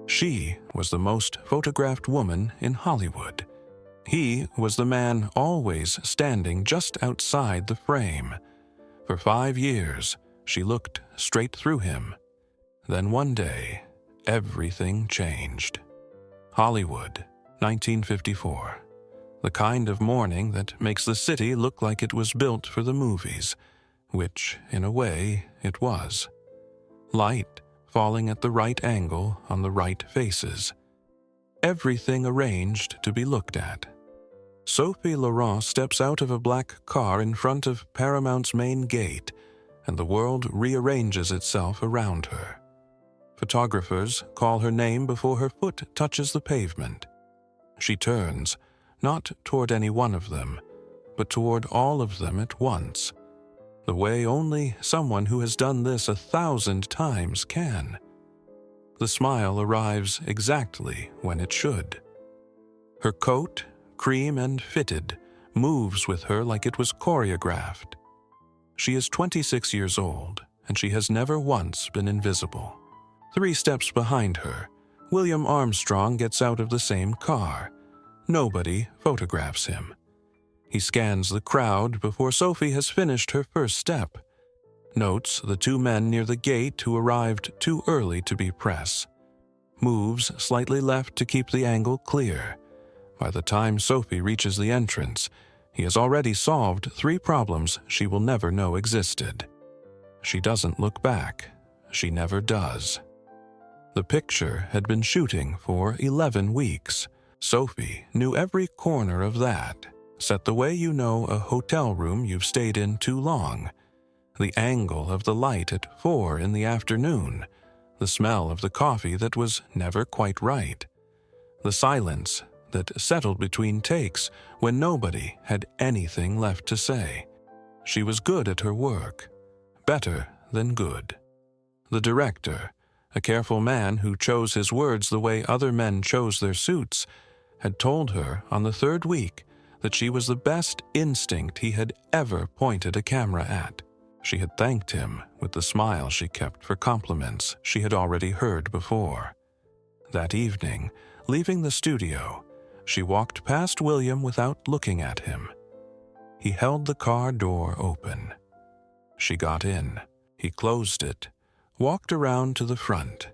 She was the most photographed woman in Hollywood. He was the man always standing just outside the frame. For 5 years, she looked straight through him. Then one day, everything changed. Hollywood, 1954. The kind of morning that makes the city look like it was built for the movies, which, in a way, it was. Light falling at the right angle on the right faces. Everything arranged to be looked at. Sophie Laurent steps out of a black car in front of Paramount's main gate, and the world rearranges itself around her. Photographers call her name before her foot touches the pavement. She turns, not toward any one of them, but toward all of them at once, the way only someone who has done this 1,000 times can. The smile arrives exactly when it should. Her coat, cream and fitted, moves with her like it was choreographed. She is 26 years old, and she has never once been invisible. 3 steps behind her, William Armstrong gets out of the same car. Nobody photographs him. He scans the crowd before Sophie has finished her first step, notes the 2 men near the gate who arrived too early to be press, moves slightly left to keep the angle clear. By the time Sophie reaches the entrance, he has already solved 3 problems she will never know existed. She doesn't look back. She never does. The picture had been shooting for 11 weeks. Sophie knew every corner of that, set the way you know a hotel room you've stayed in too long, the angle of the light at 4 in the afternoon, the smell of the coffee that was never quite right, the silence that settled between takes when nobody had anything left to say. She was good at her work, better than good. The director, a careful man who chose his words the way other men chose their suits, had told her on the 3rd week that she was the best instinct he had ever pointed a camera at. She had thanked him with the smile she kept for compliments she had already heard before. That evening, leaving the studio, she walked past William without looking at him. He held the car door open. She got in. He closed it, walked around to the front,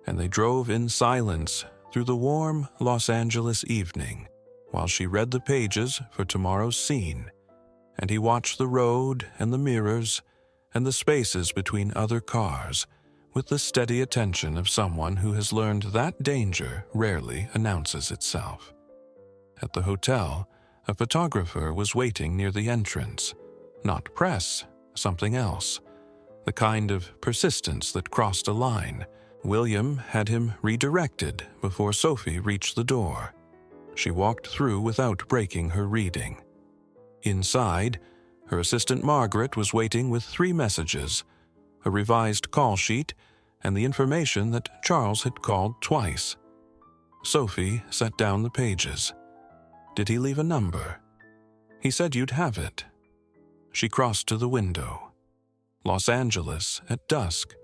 and they drove in silence through the warm Los Angeles evening, while she read the pages for tomorrow's scene, and he watched the road and the mirrors and the spaces between other cars with the steady attention of someone who has learned that danger rarely announces itself. At the hotel, a photographer was waiting near the entrance. Not press, something else. The kind of persistence that crossed a line. William had him redirected before Sophie reached the door. She walked through without breaking her reading. Inside, her assistant Margaret was waiting with 3 messages, a revised call sheet, and the information that Charles had called twice. Sophie set down the pages. Did he leave a number? He said you'd have it. She crossed to the window. Los Angeles at dusk,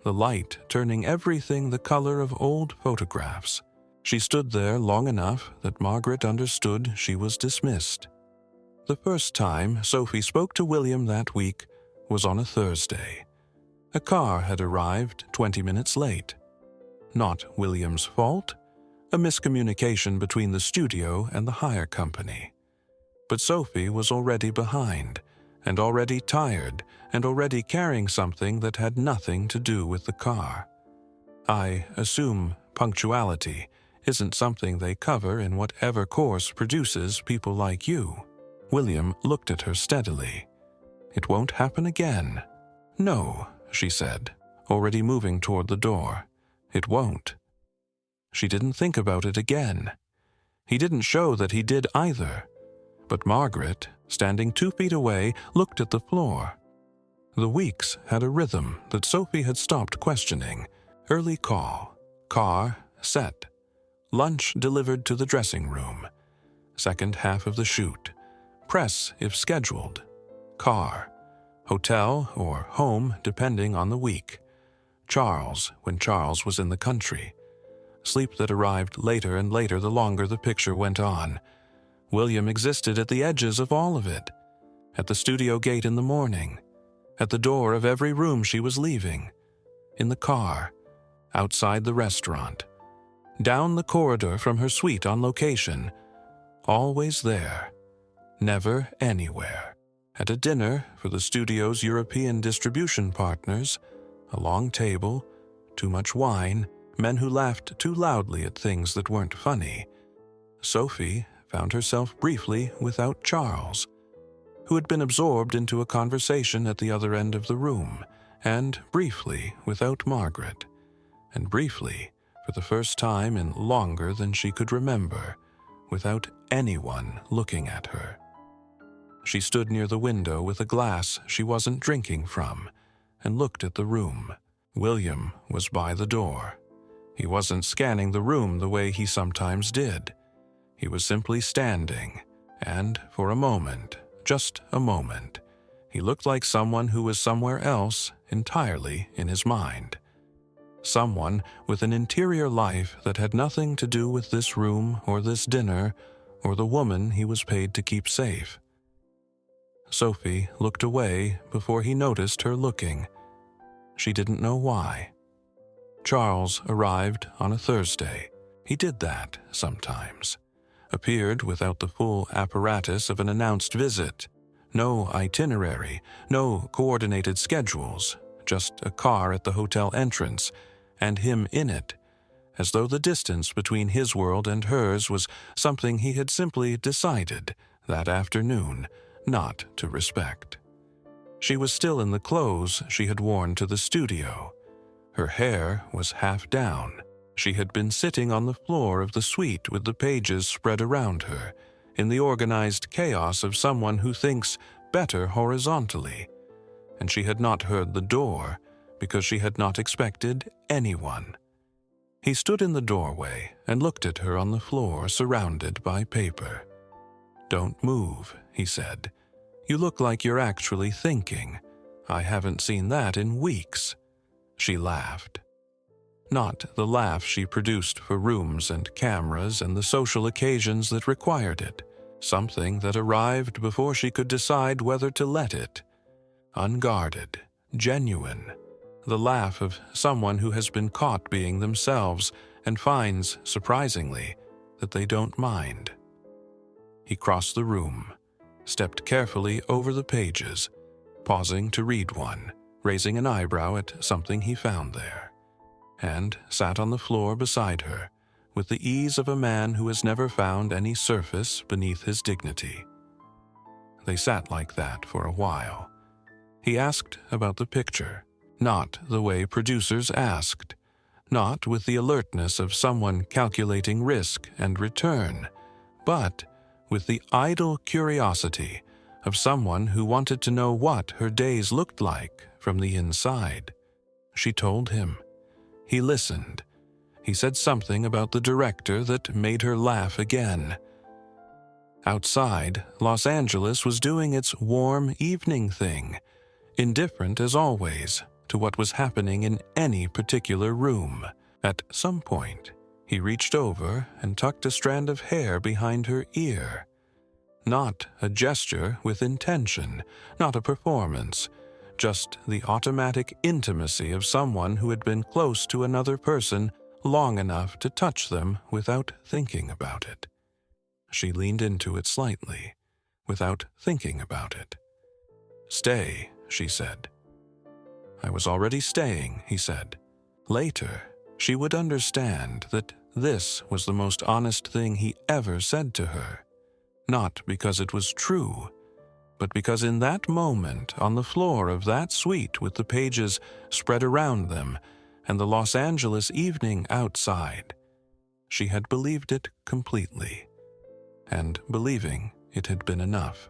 the light turning everything the color of old photographs. She stood there long enough that Margaret understood she was dismissed. The first time Sophie spoke to William that week was on a Thursday. A car had arrived 20 minutes late. Not William's fault, a miscommunication between the studio and the hire company. But Sophie was already behind, and already tired, and already carrying something that had nothing to do with the car. I assume punctuality isn't something they cover in whatever course produces people like you. William looked at her steadily. It won't happen again. No, she said, already moving toward the door. It won't. She didn't think about it again. He didn't show that he did either. But Margaret, standing 2 feet away, looked at the floor. The weeks had a rhythm that Sophie had stopped questioning. Early call, car, set, lunch delivered to the dressing room, second half of the shoot, press if scheduled, car, hotel or home depending on the week, Charles when Charles was in the country, sleep that arrived later and later the longer the picture went on. William existed at the edges of all of it, at the studio gate in the morning, at the door of every room she was leaving, in the car, outside the restaurant, down the corridor from her suite on location, always there, never anywhere. At a dinner for the studio's European distribution partners, a long table, too much wine, men who laughed too loudly at things that weren't funny, Sophie found herself briefly without Charles, who had been absorbed into a conversation at the other end of the room, and briefly without Margaret, and briefly, for the first time in longer than she could remember, without anyone looking at her. She stood near the window with a glass she wasn't drinking from, and looked at the room. William was by the door. He wasn't scanning the room the way he sometimes did. He was simply standing, and for a moment, just a moment, he looked like someone who was somewhere else entirely in his mind. Someone with an interior life that had nothing to do with this room or this dinner or the woman he was paid to keep safe. Sophie looked away before he noticed her looking. She didn't know why. Charles arrived on a Thursday. He did that sometimes. Appeared without the full apparatus of an announced visit. No itinerary, no coordinated schedules, just a car at the hotel entrance, and him in it, as though the distance between his world and hers was something he had simply decided that afternoon not to respect. She was still in the clothes she had worn to the studio. Her hair was half down. She had been sitting on the floor of the suite with the pages spread around her, in the organized chaos of someone who thinks better horizontally, and she had not heard the door because she had not expected anyone. He stood in the doorway and looked at her on the floor surrounded by paper. "Don't move," he said. "You look like you're actually thinking. I haven't seen that in weeks." She laughed. Not the laugh she produced for rooms and cameras and the social occasions that required it, something that arrived before she could decide whether to let it. Unguarded, genuine, the laugh of someone who has been caught being themselves and finds, surprisingly, that they don't mind. He crossed the room, stepped carefully over the pages, pausing to read one, raising an eyebrow at something he found there, and sat on the floor beside her, with the ease of a man who has never found any surface beneath his dignity. They sat like that for a while. He asked about the picture, not the way producers asked, not with the alertness of someone calculating risk and return, but with the idle curiosity of someone who wanted to know what her days looked like from the inside. She told him. He listened. He said something about the director that made her laugh again. Outside, Los Angeles was doing its warm evening thing, indifferent as always to what was happening in any particular room. At some point, he reached over and tucked a strand of hair behind her ear. Not a gesture with intention, not a performance, just the automatic intimacy of someone who had been close to another person long enough to touch them without thinking about it. She leaned into it slightly, without thinking about it. "Stay," she said. "I was already staying," he said. Later, she would understand that this was the most honest thing he ever said to her, not because it was true, but because in that moment on the floor of that suite with the pages spread around them and the Los Angeles evening outside, she had believed it completely, and believing it had been enough.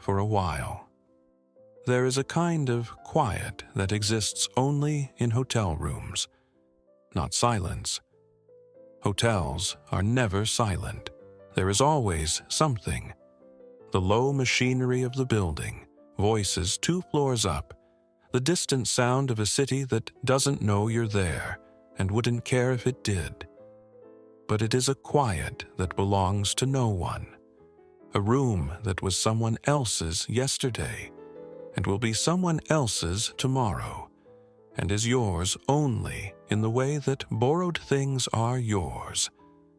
For a while. There is a kind of quiet that exists only in hotel rooms, not silence. Hotels are never silent. There is always something. The low machinery of the building, voices 2 floors up, the distant sound of a city that doesn't know you're there and wouldn't care if it did, but it is a quiet that belongs to no one. A room that was someone else's yesterday and will be someone else's tomorrow, and is yours only in the way that borrowed things are yours,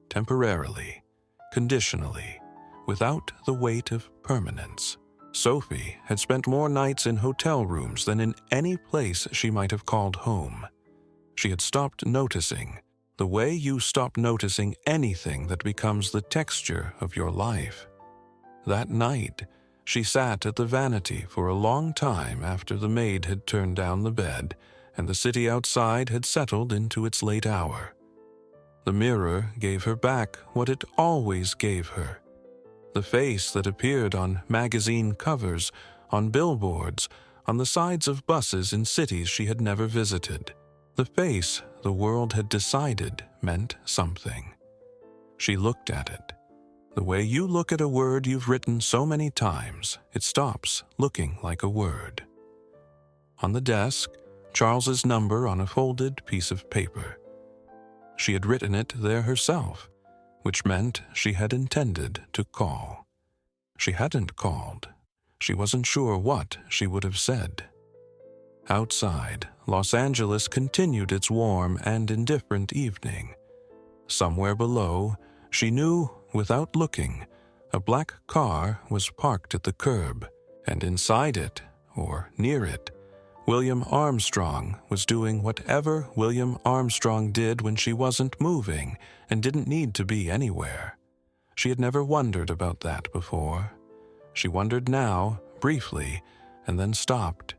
temporarily, conditionally, without the weight of permanence. Sophie had spent more nights in hotel rooms than in any place she might have called home. She had stopped noticing, the way you stop noticing anything that becomes the texture of your life. That night, she sat at the vanity for a long time after the maid had turned down the bed and the city outside had settled into its late hour. The mirror gave her back what it always gave her: the face that appeared on magazine covers, on billboards, on the sides of buses in cities she had never visited. The face the world had decided meant something. She looked at it. The way you look at a word you've written so many times, it stops looking like a word. On the desk, Charles's number on a folded piece of paper. She had written it there herself, which meant she had intended to call. She hadn't called. She wasn't sure what she would have said. Outside, Los Angeles continued its warm and indifferent evening. Somewhere below, she knew, without looking, a black car was parked at the curb, and inside it, or near it, William Armstrong was doing whatever William Armstrong did when she wasn't moving and didn't need to be anywhere. She had never wondered about that before. She wondered now, briefly, and then stopped,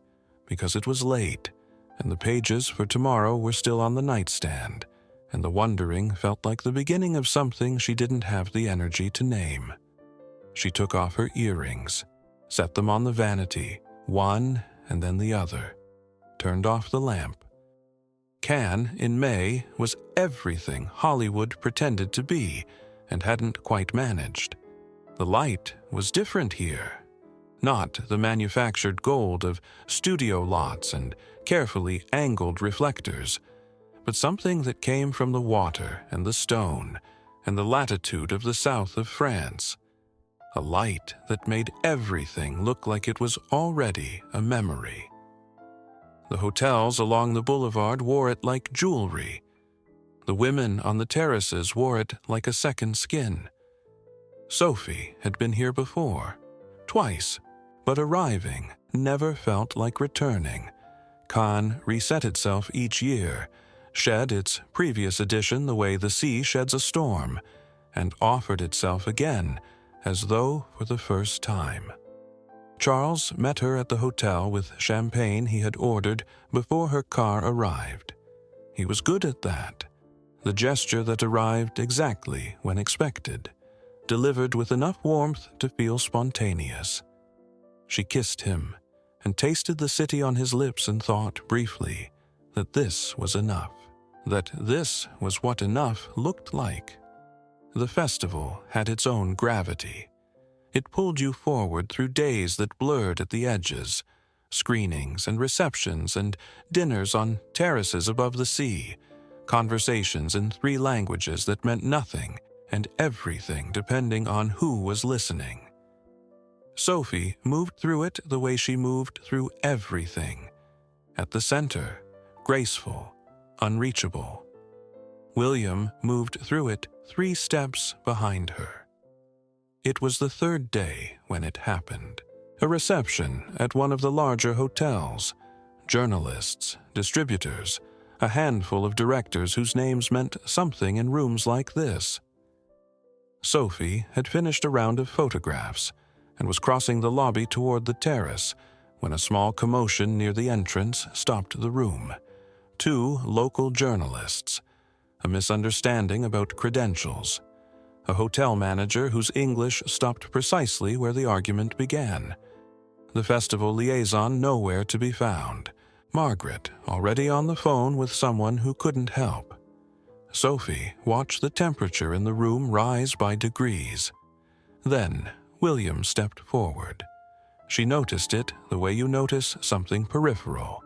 because it was late, and the pages for tomorrow were still on the nightstand, and the wondering felt like the beginning of something she didn't have the energy to name. She took off her earrings, set them on the vanity, one and then the other, turned off the lamp. Cannes in May was everything Hollywood pretended to be and hadn't quite managed. The light was different here. Not the manufactured gold of studio lots and carefully angled reflectors, but something that came from the water and the stone and the latitude of the south of France. A light that made everything look like it was already a memory. The hotels along the boulevard wore it like jewelry. The women on the terraces wore it like a second skin. Sophie had been here before, twice, but arriving never felt like returning. Cannes reset itself each year, shed its previous edition the way the sea sheds a storm, and offered itself again as though for the first time. Charles met her at the hotel with champagne he had ordered before her car arrived. He was good at that. The gesture that arrived exactly when expected, delivered with enough warmth to feel spontaneous. She kissed him and tasted the city on his lips and thought briefly that this was enough, that this was what enough looked like. The festival had its own gravity. It pulled you forward through days that blurred at the edges, screenings and receptions and dinners on terraces above the sea, conversations in 3 languages that meant nothing and everything depending on who was listening. Sophie moved through it the way she moved through everything, at the center, graceful, unreachable. William moved through it 3 steps behind her. It was the 3rd day when it happened. A reception at one of the larger hotels. Journalists, distributors, a handful of directors whose names meant something in rooms like this. Sophie had finished a round of photographs and was crossing the lobby toward the terrace when a small commotion near the entrance stopped the room. 2 local journalists, a misunderstanding about credentials, a hotel manager whose English stopped precisely where the argument began, the festival liaison nowhere to be found, Margaret already on the phone with someone who couldn't help. Sophie watched the temperature in the room rise by degrees. Then William stepped forward. She noticed it the way you notice something peripheral.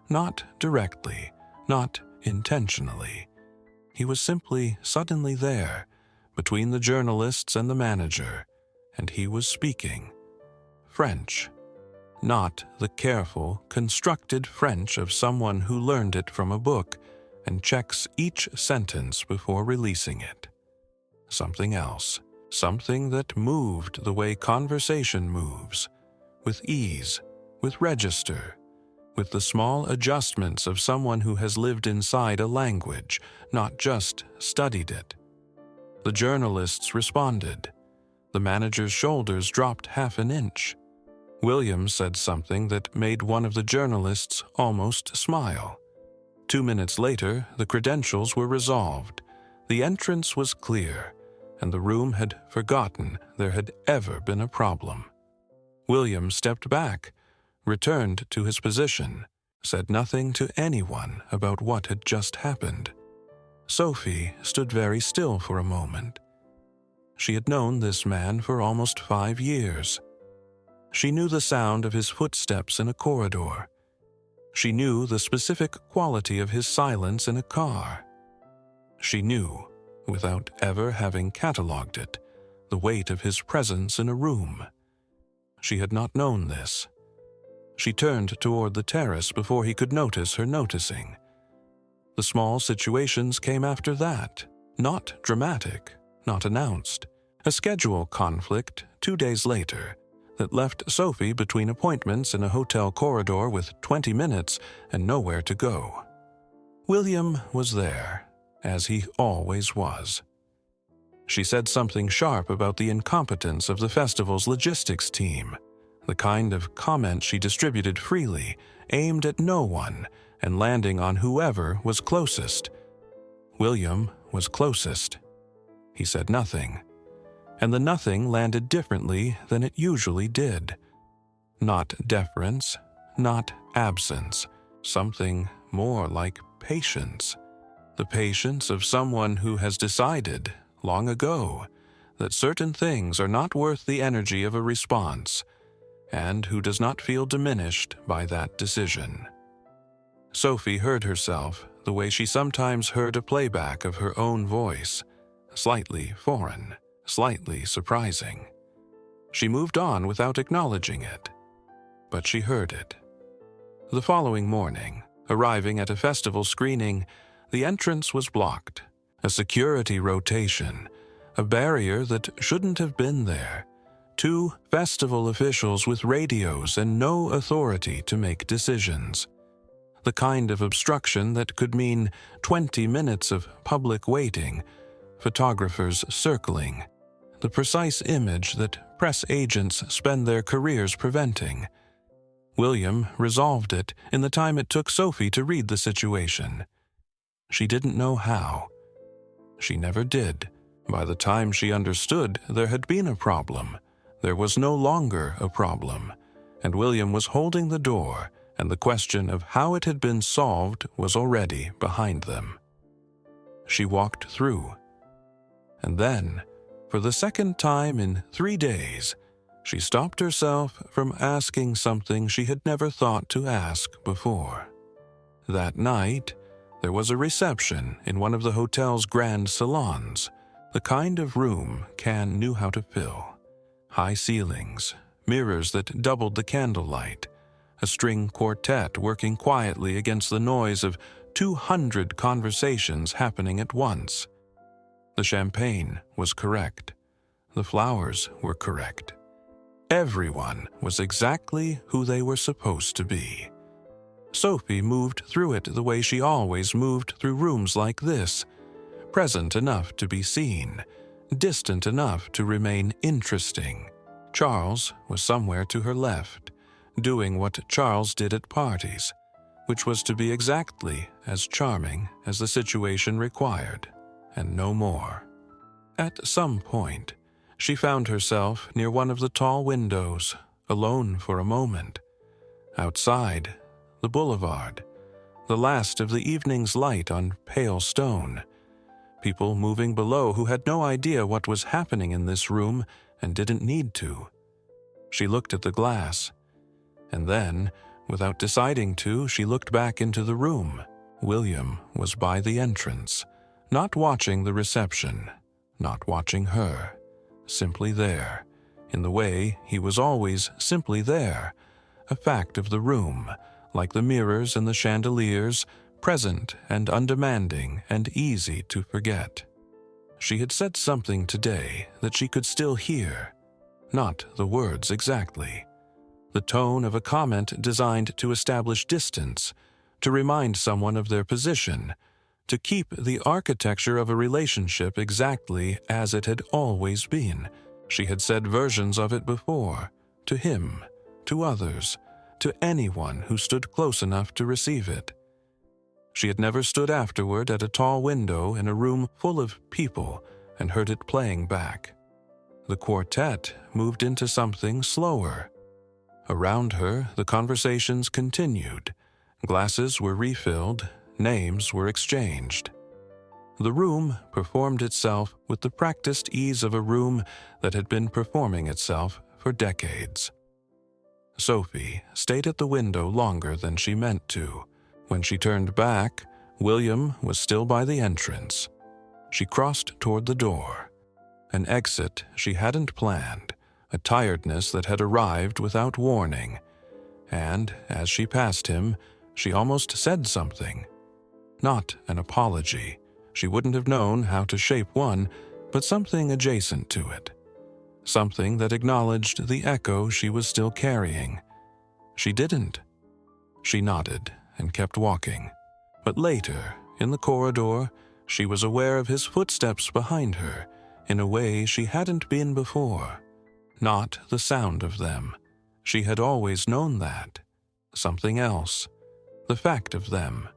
Not directly, not intentionally. He was simply suddenly there, between the journalists and the manager, and he was speaking French. Not the careful, constructed French of someone who learned it from a book and checks each sentence before releasing it. Something else, something that moved the way conversation moves, with ease, with register, with the small adjustments of someone who has lived inside a language, not just studied it. The journalists responded. The manager's shoulders dropped half an inch. William said something that made one of the journalists almost smile. 2 minutes later, the credentials were resolved. The entrance was clear, and the room had forgotten there had ever been a problem. William stepped back, returned to his position, said nothing to anyone about what had just happened. Sophie stood very still for a moment. She had known this man for almost 5 years. She knew the sound of his footsteps in a corridor. She knew the specific quality of his silence in a car. She knew, without ever having catalogued it, the weight of his presence in a room. She had not known this. She turned toward the terrace before he could notice her noticing. The small situations came after that, not dramatic, not announced. A schedule conflict 2 days later that left Sophie between appointments in a hotel corridor with 20 minutes and nowhere to go. William was there, as he always was. She said something sharp about the incompetence of the festival's logistics team, the kind of comment she distributed freely, aimed at no one, and landing on whoever was closest. William was closest. He said nothing, and the nothing landed differently than it usually did. Not deference, not absence, something more like patience. The patience of someone who has decided, long ago, that certain things are not worth the energy of a response, and who does not feel diminished by that decision. Sophie heard herself the way she sometimes heard a playback of her own voice, slightly foreign, slightly surprising. She moved on without acknowledging it, but she heard it. The following morning, arriving at a festival screening, the entrance was blocked. A security rotation, a barrier that shouldn't have been there. 2 festival officials with radios and no authority to make decisions. The kind of obstruction that could mean 20 minutes of public waiting, photographers circling, the precise image that press agents spend their careers preventing. William resolved it in the time it took Sophie to read the situation. She didn't know how. She never did. By the time she understood there had been a problem, there was no longer a problem, and William was holding the door, and the question of how it had been solved was already behind them. She walked through. And then, for the second time in 3 days, she stopped herself from asking something she had never thought to ask before. That night, there was a reception in one of the hotel's grand salons, the kind of room Can knew how to fill. High ceilings, mirrors that doubled the candlelight, a string quartet working quietly against the noise of 200 conversations happening at once. The champagne was correct. The flowers were correct. Everyone was exactly who they were supposed to be. Sophie moved through it the way she always moved through rooms like this, present enough to be seen, distant enough to remain interesting. Charles was somewhere to her left, doing what Charles did at parties, which was to be exactly as charming as the situation required, and no more. At some point, she found herself near one of the tall windows, alone for a moment. Outside, the boulevard, the last of the evening's light on pale stone. People moving below who had no idea what was happening in this room and didn't need to. She looked at the glass, and then, without deciding to, she looked back into the room. William was by the entrance, Not watching the reception, not watching her, simply there, in the way he was always simply there, a fact of the room, like the mirrors and the chandeliers, present and undemanding and easy to forget. She had said something today that she could still hear, not the words exactly, the tone of a comment designed to establish distance, to remind someone of their position, to keep the architecture of a relationship exactly as it had always been. She had said versions of it before, to him, to others, to anyone who stood close enough to receive it. She had never stood afterward at a tall window in a room full of people and heard it playing back. The quartet moved into something slower. Around her, the conversations continued. Glasses were refilled, names were exchanged. The room performed itself with the practiced ease of a room that had been performing itself for decades. Sophie stayed at the window longer than she meant to. When she turned back, William was still by the entrance. She crossed toward the door. An exit she hadn't planned, a tiredness that had arrived without warning. And, as she passed him, she almost said something. Not an apology. She wouldn't have known how to shape one, but something adjacent to it. Something that acknowledged the echo she was still carrying. She didn't. She nodded and kept walking. But later, in the corridor, she was aware of his footsteps behind her in a way she hadn't been before. Not the sound of them. She had always known that. Something else. The fact of them.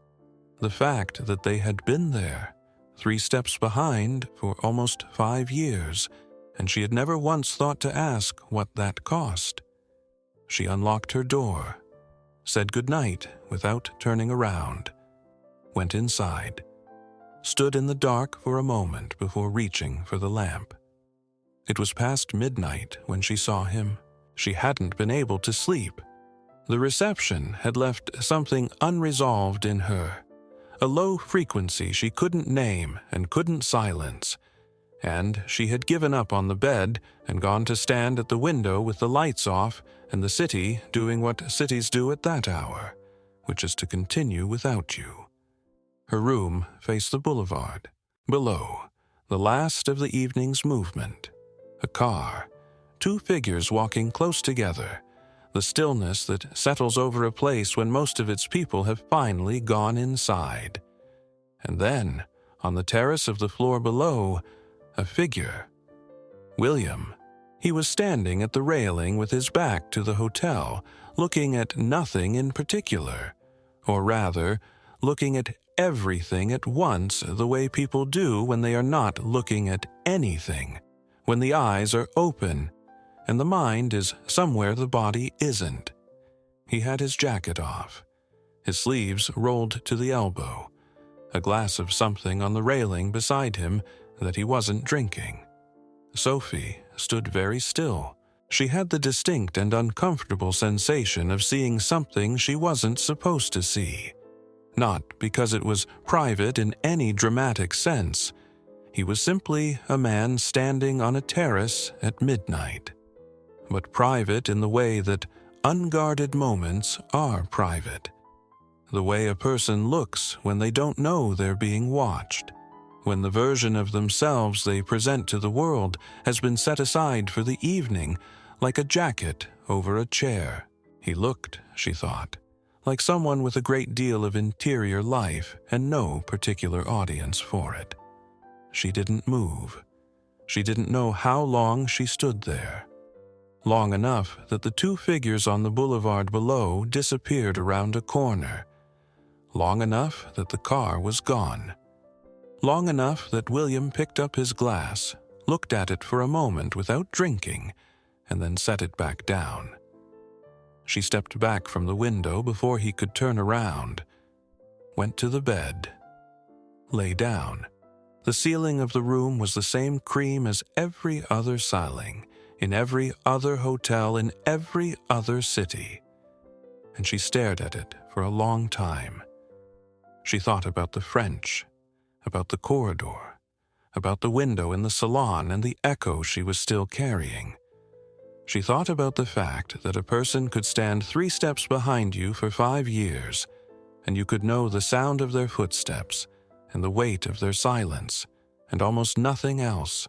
The fact that they had been there, 3 steps behind for almost 5 years, and she had never once thought to ask what that cost. She unlocked her door, said goodnight without turning around, went inside, stood in the dark for a moment before reaching for the lamp. It was past midnight when she saw him. She hadn't been able to sleep. The reception had left something unresolved in her, a low frequency she couldn't name and couldn't silence, and she had given up on the bed and gone to stand at the window with the lights off and the city doing what cities do at that hour, which is to continue without you. Her room faced the boulevard. Below, the last of the evening's movement. A car, 2 figures walking close together, the stillness that settles over a place when most of its people have finally gone inside. And then, on the terrace of the floor below, a figure. William. He was standing at the railing with his back to the hotel, looking at nothing in particular, or rather, looking at everything at once the way people do when they are not looking at anything, when the eyes are open and the mind is somewhere the body isn't. He had his jacket off, his sleeves rolled to the elbow, a glass of something on the railing beside him that he wasn't drinking. Sophie stood very still. She had the distinct and uncomfortable sensation of seeing something she wasn't supposed to see. Not because it was private in any dramatic sense. He was simply a man standing on a terrace at midnight. But private in the way that unguarded moments are private. The way a person looks when they don't know they're being watched. When the version of themselves they present to the world has been set aside for the evening, like a jacket over a chair. He looked, she thought, like someone with a great deal of interior life and no particular audience for it. She didn't move. She didn't know how long she stood there. Long enough that the 2 figures on the boulevard below disappeared around a corner. Long enough that the car was gone. Long enough that William picked up his glass, looked at it for a moment without drinking, and then set it back down. She stepped back from the window before he could turn around, went to the bed, lay down. The ceiling of the room was the same cream as every other ceiling, in every other hotel in every other city. And she stared at it for a long time. She thought about the French, about the corridor, about the window in the salon and the echo she was still carrying. She thought about the fact that a person could stand 3 steps behind you for 5 years, and you could know the sound of their footsteps and the weight of their silence, and almost nothing else.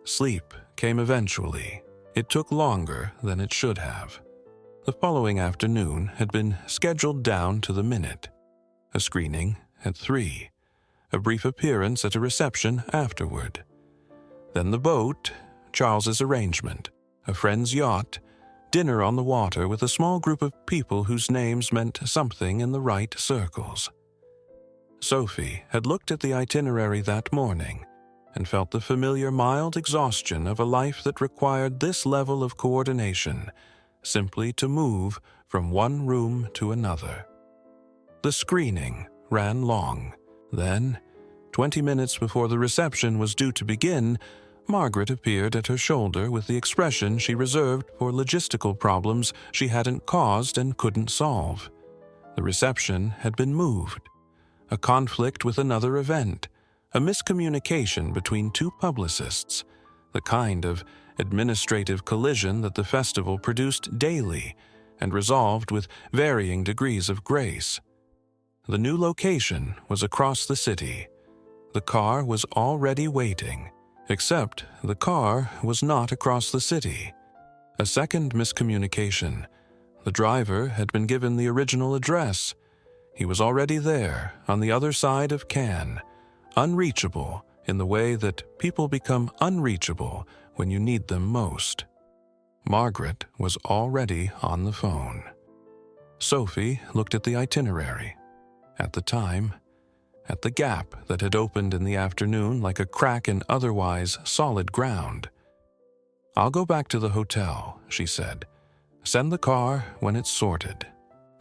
Sleep came eventually. It took longer than it should have. The following afternoon had been scheduled down to the minute. A screening at 3, a brief appearance at a reception afterward. Then the boat, Charles's arrangement, a friend's yacht, dinner on the water with a small group of people whose names meant something in the right circles. Sophie had looked at the itinerary that morning and felt the familiar mild exhaustion of a life that required this level of coordination, simply to move from one room to another. The screening ran long. Then, 20 minutes before the reception was due to begin, Margaret appeared at her shoulder with the expression she reserved for logistical problems she hadn't caused and couldn't solve. The reception had been moved. A conflict with another event, a miscommunication between 2 publicists, the kind of administrative collision that the festival produced daily and resolved with varying degrees of grace. The new location was across the city. The car was already waiting, except the car was not across the city. A second miscommunication. The driver had been given the original address. He was already there, on the other side of Cannes, unreachable in the way that people become unreachable when you need them most. Margaret was already on the phone. Sophie looked at the itinerary, at the time, at the gap that had opened in the afternoon like a crack in otherwise solid ground. "I'll go back to the hotel," she said. "Send the car when it's sorted."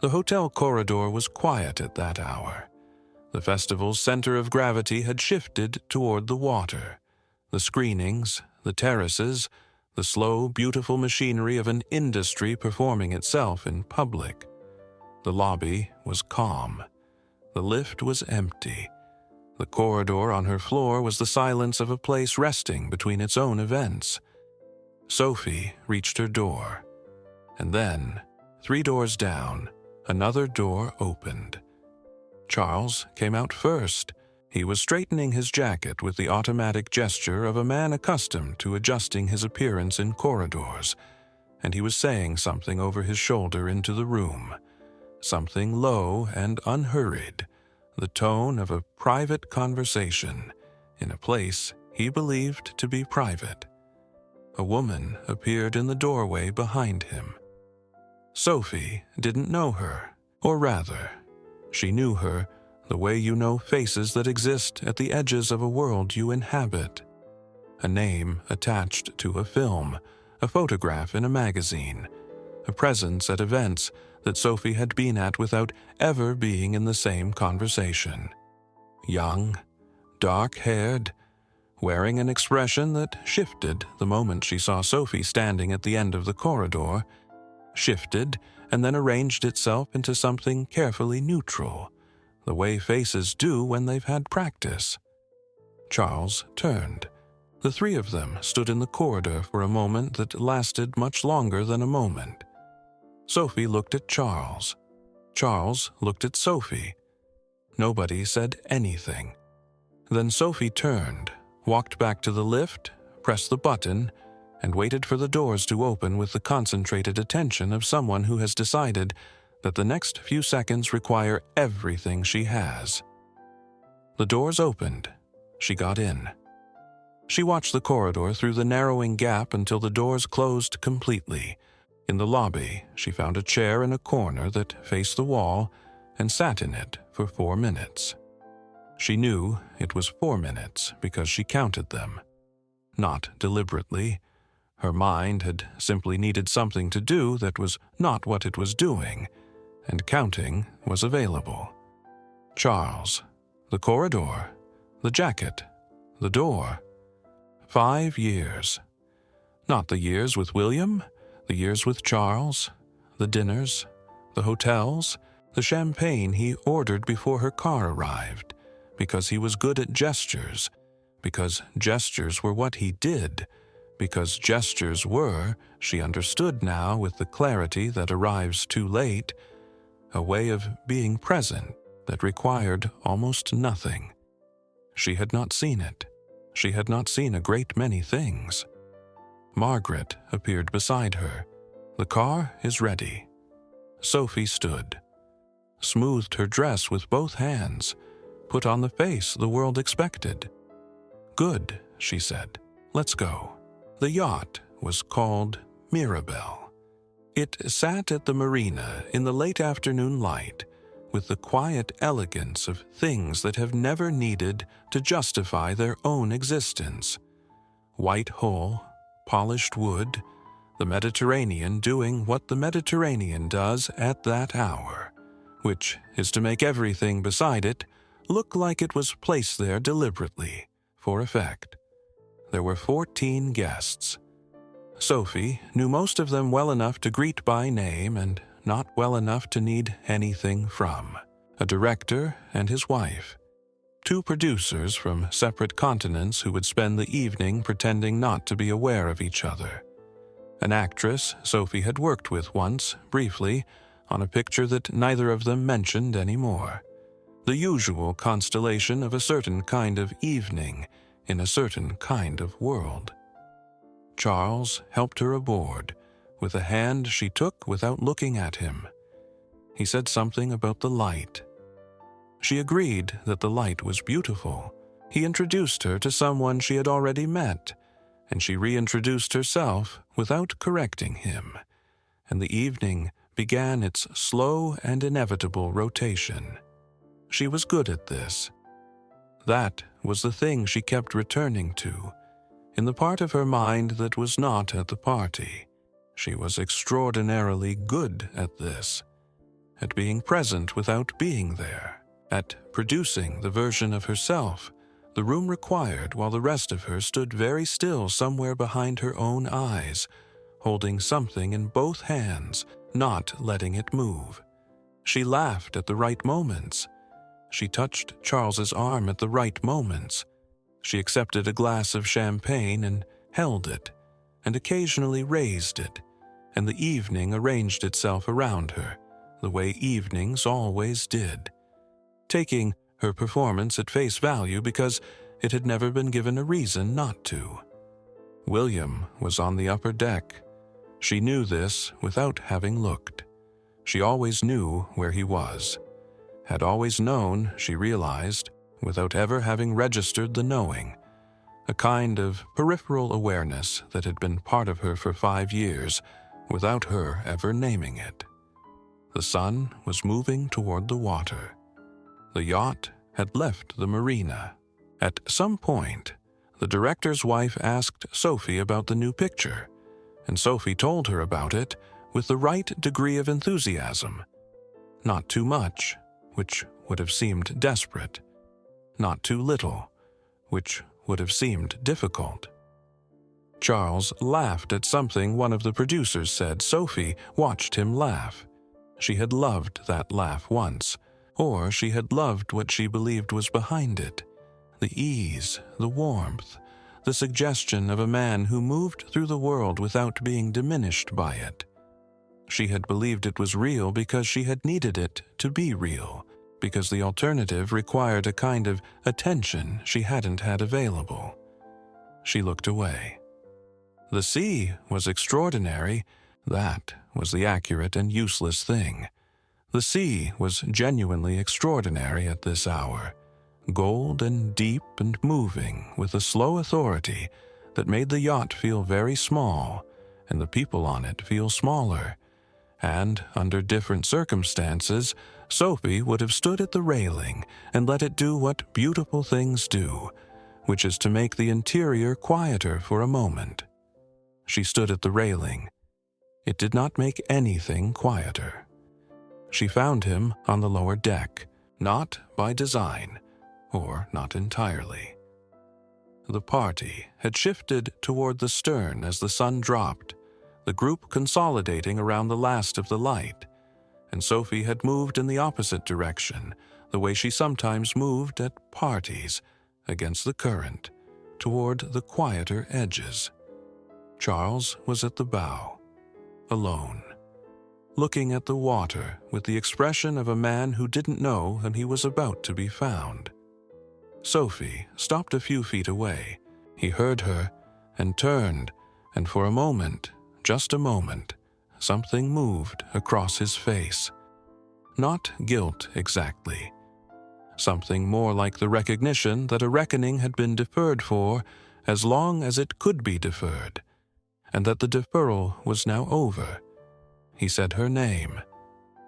The hotel corridor was quiet at that hour. The festival's center of gravity had shifted toward the water. The screenings, the terraces, the slow, beautiful machinery of an industry performing itself in public. The lobby was calm. The lift was empty. The corridor on her floor was the silence of a place resting between its own events. Sophie reached her door. And then, 3 doors down, another door opened. Charles came out first. He was straightening his jacket with the automatic gesture of a man accustomed to adjusting his appearance in corridors, and he was saying something over his shoulder into the room, something low and unhurried, the tone of a private conversation in a place he believed to be private. A woman appeared in the doorway behind him. Sophie didn't know her, or rather, she knew her the way you know faces that exist at the edges of a world you inhabit. A name attached to a film, a photograph in a magazine, a presence at events that Sophie had been at without ever being in the same conversation. Young, dark-haired, wearing an expression that shifted the moment she saw Sophie standing at the end of the corridor, shifted and then arranged itself into something carefully neutral, the way faces do when they've had practice. Charles turned. The 3 of them stood in the corridor for a moment that lasted much longer than a moment. Sophie looked at Charles. Charles looked at Sophie. Nobody said anything. Then Sophie turned, walked back to the lift, pressed the button, and waited for the doors to open with the concentrated attention of someone who has decided that the next few seconds require everything she has. The doors opened. She got in. She watched the corridor through the narrowing gap until the doors closed completely. In the lobby, she found a chair in a corner that faced the wall and sat in it for 4 minutes. She knew it was 4 minutes because she counted them. Not deliberately. Her mind had simply needed something to do that was not what it was doing, and counting was available. Charles, the corridor, the jacket, the door. 5 years. Not the years with William, the years with Charles, the dinners, the hotels, the champagne he ordered before her car arrived, because he was good at gestures, because gestures were what he did, because gestures were, she understood now with the clarity that arrives too late, a way of being present that required almost nothing. She had not seen it. She had not seen a great many things. Margaret appeared beside her. "The car is ready." Sophie stood, smoothed her dress with both hands, put on the face the world expected. "Good," she said. "Let's go." The yacht was called Mirabelle. It sat at the marina in the late afternoon light, with the quiet elegance of things that have never needed to justify their own existence. White hull, polished wood, the Mediterranean doing what the Mediterranean does at that hour, which is to make everything beside it look like it was placed there deliberately, for effect. There were 14 guests. Sophie knew most of them well enough to greet by name and not well enough to need anything from. A director and his wife. 2 producers from separate continents who would spend the evening pretending not to be aware of each other. An actress Sophie had worked with once, briefly, on a picture that neither of them mentioned anymore. The usual constellation of a certain kind of evening in a certain kind of world. Charles helped her aboard, with a hand she took without looking at him. He said something about the light. She agreed that the light was beautiful. He introduced her to someone she had already met, and she reintroduced herself without correcting him, and the evening began its slow and inevitable rotation. She was good at this. That was the thing she kept returning to, in the part of her mind that was not at the party. She was extraordinarily good at this, at being present without being there, at producing the version of herself the room required while the rest of her stood very still somewhere behind her own eyes, holding something in both hands, not letting it move. She laughed at the right moments. She touched Charles's arm at the right moments. She accepted a glass of champagne and held it, and occasionally raised it, and the evening arranged itself around her, the way evenings always did, taking her performance at face value because it had never been given a reason not to. William was on the upper deck. She knew this without having looked. She always knew where he was. Had always known, she realized, without ever having registered the knowing, a kind of peripheral awareness that had been part of her for 5 years, without her ever naming it. The sun was moving toward the water. The yacht had left the marina. At some point, the director's wife asked Sophie about the new picture, and Sophie told her about it with the right degree of enthusiasm. Not too much, which would have seemed desperate. Not too little, which would have seemed difficult. Charles laughed at something one of the producers said. Sophie watched him laugh. She had loved that laugh once, or she had loved what she believed was behind it. The ease, the warmth, the suggestion of a man who moved through the world without being diminished by it. She had believed it was real because she had needed it to be real, because the alternative required a kind of attention she hadn't had available. She looked away. The sea was extraordinary. That was the accurate and useless thing. The sea was genuinely extraordinary at this hour, gold and deep and moving with a slow authority that made the yacht feel very small and the people on it feel smaller. And under different circumstances, Sophie would have stood at the railing and let it do what beautiful things do, which is to make the interior quieter for a moment. She stood at the railing. It did not make anything quieter. She found him on the lower deck, not by design, or not entirely. The party had shifted toward the stern as the sun dropped, the group consolidating around the last of the light, and Sophie had moved in the opposite direction, the way she sometimes moved at parties, against the current, toward the quieter edges. Charles was at the bow, alone, looking at the water with the expression of a man who didn't know that he was about to be found. Sophie stopped a few feet away. He heard her and turned, and for a moment, just a moment, something moved across his face. Not guilt exactly. Something more like the recognition that a reckoning had been deferred for as long as it could be deferred, and that the deferral was now over. He said her name.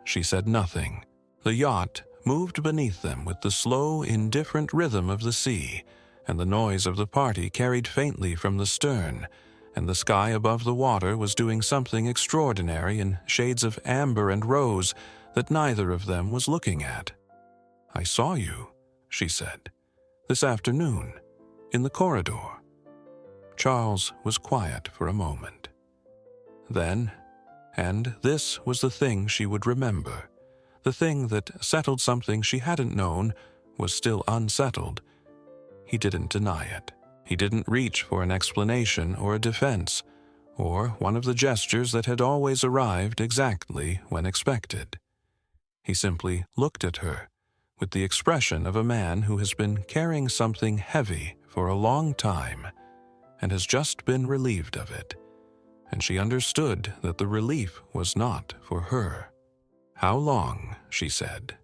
She said nothing. The yacht moved beneath them with the slow, indifferent rhythm of the sea, and the noise of the party carried faintly from the stern, and the sky above the water was doing something extraordinary in shades of amber and rose that neither of them was looking at. "I saw you," she said, "this afternoon, in the corridor." Charles was quiet for a moment. Then, and this was the thing she would remember, the thing that settled something she hadn't known was still unsettled. He didn't deny it. He didn't reach for an explanation or a defense, or one of the gestures that had always arrived exactly when expected. He simply looked at her, with the expression of a man who has been carrying something heavy for a long time, and has just been relieved of it, and she understood that the relief was not for her. "How long?" she said.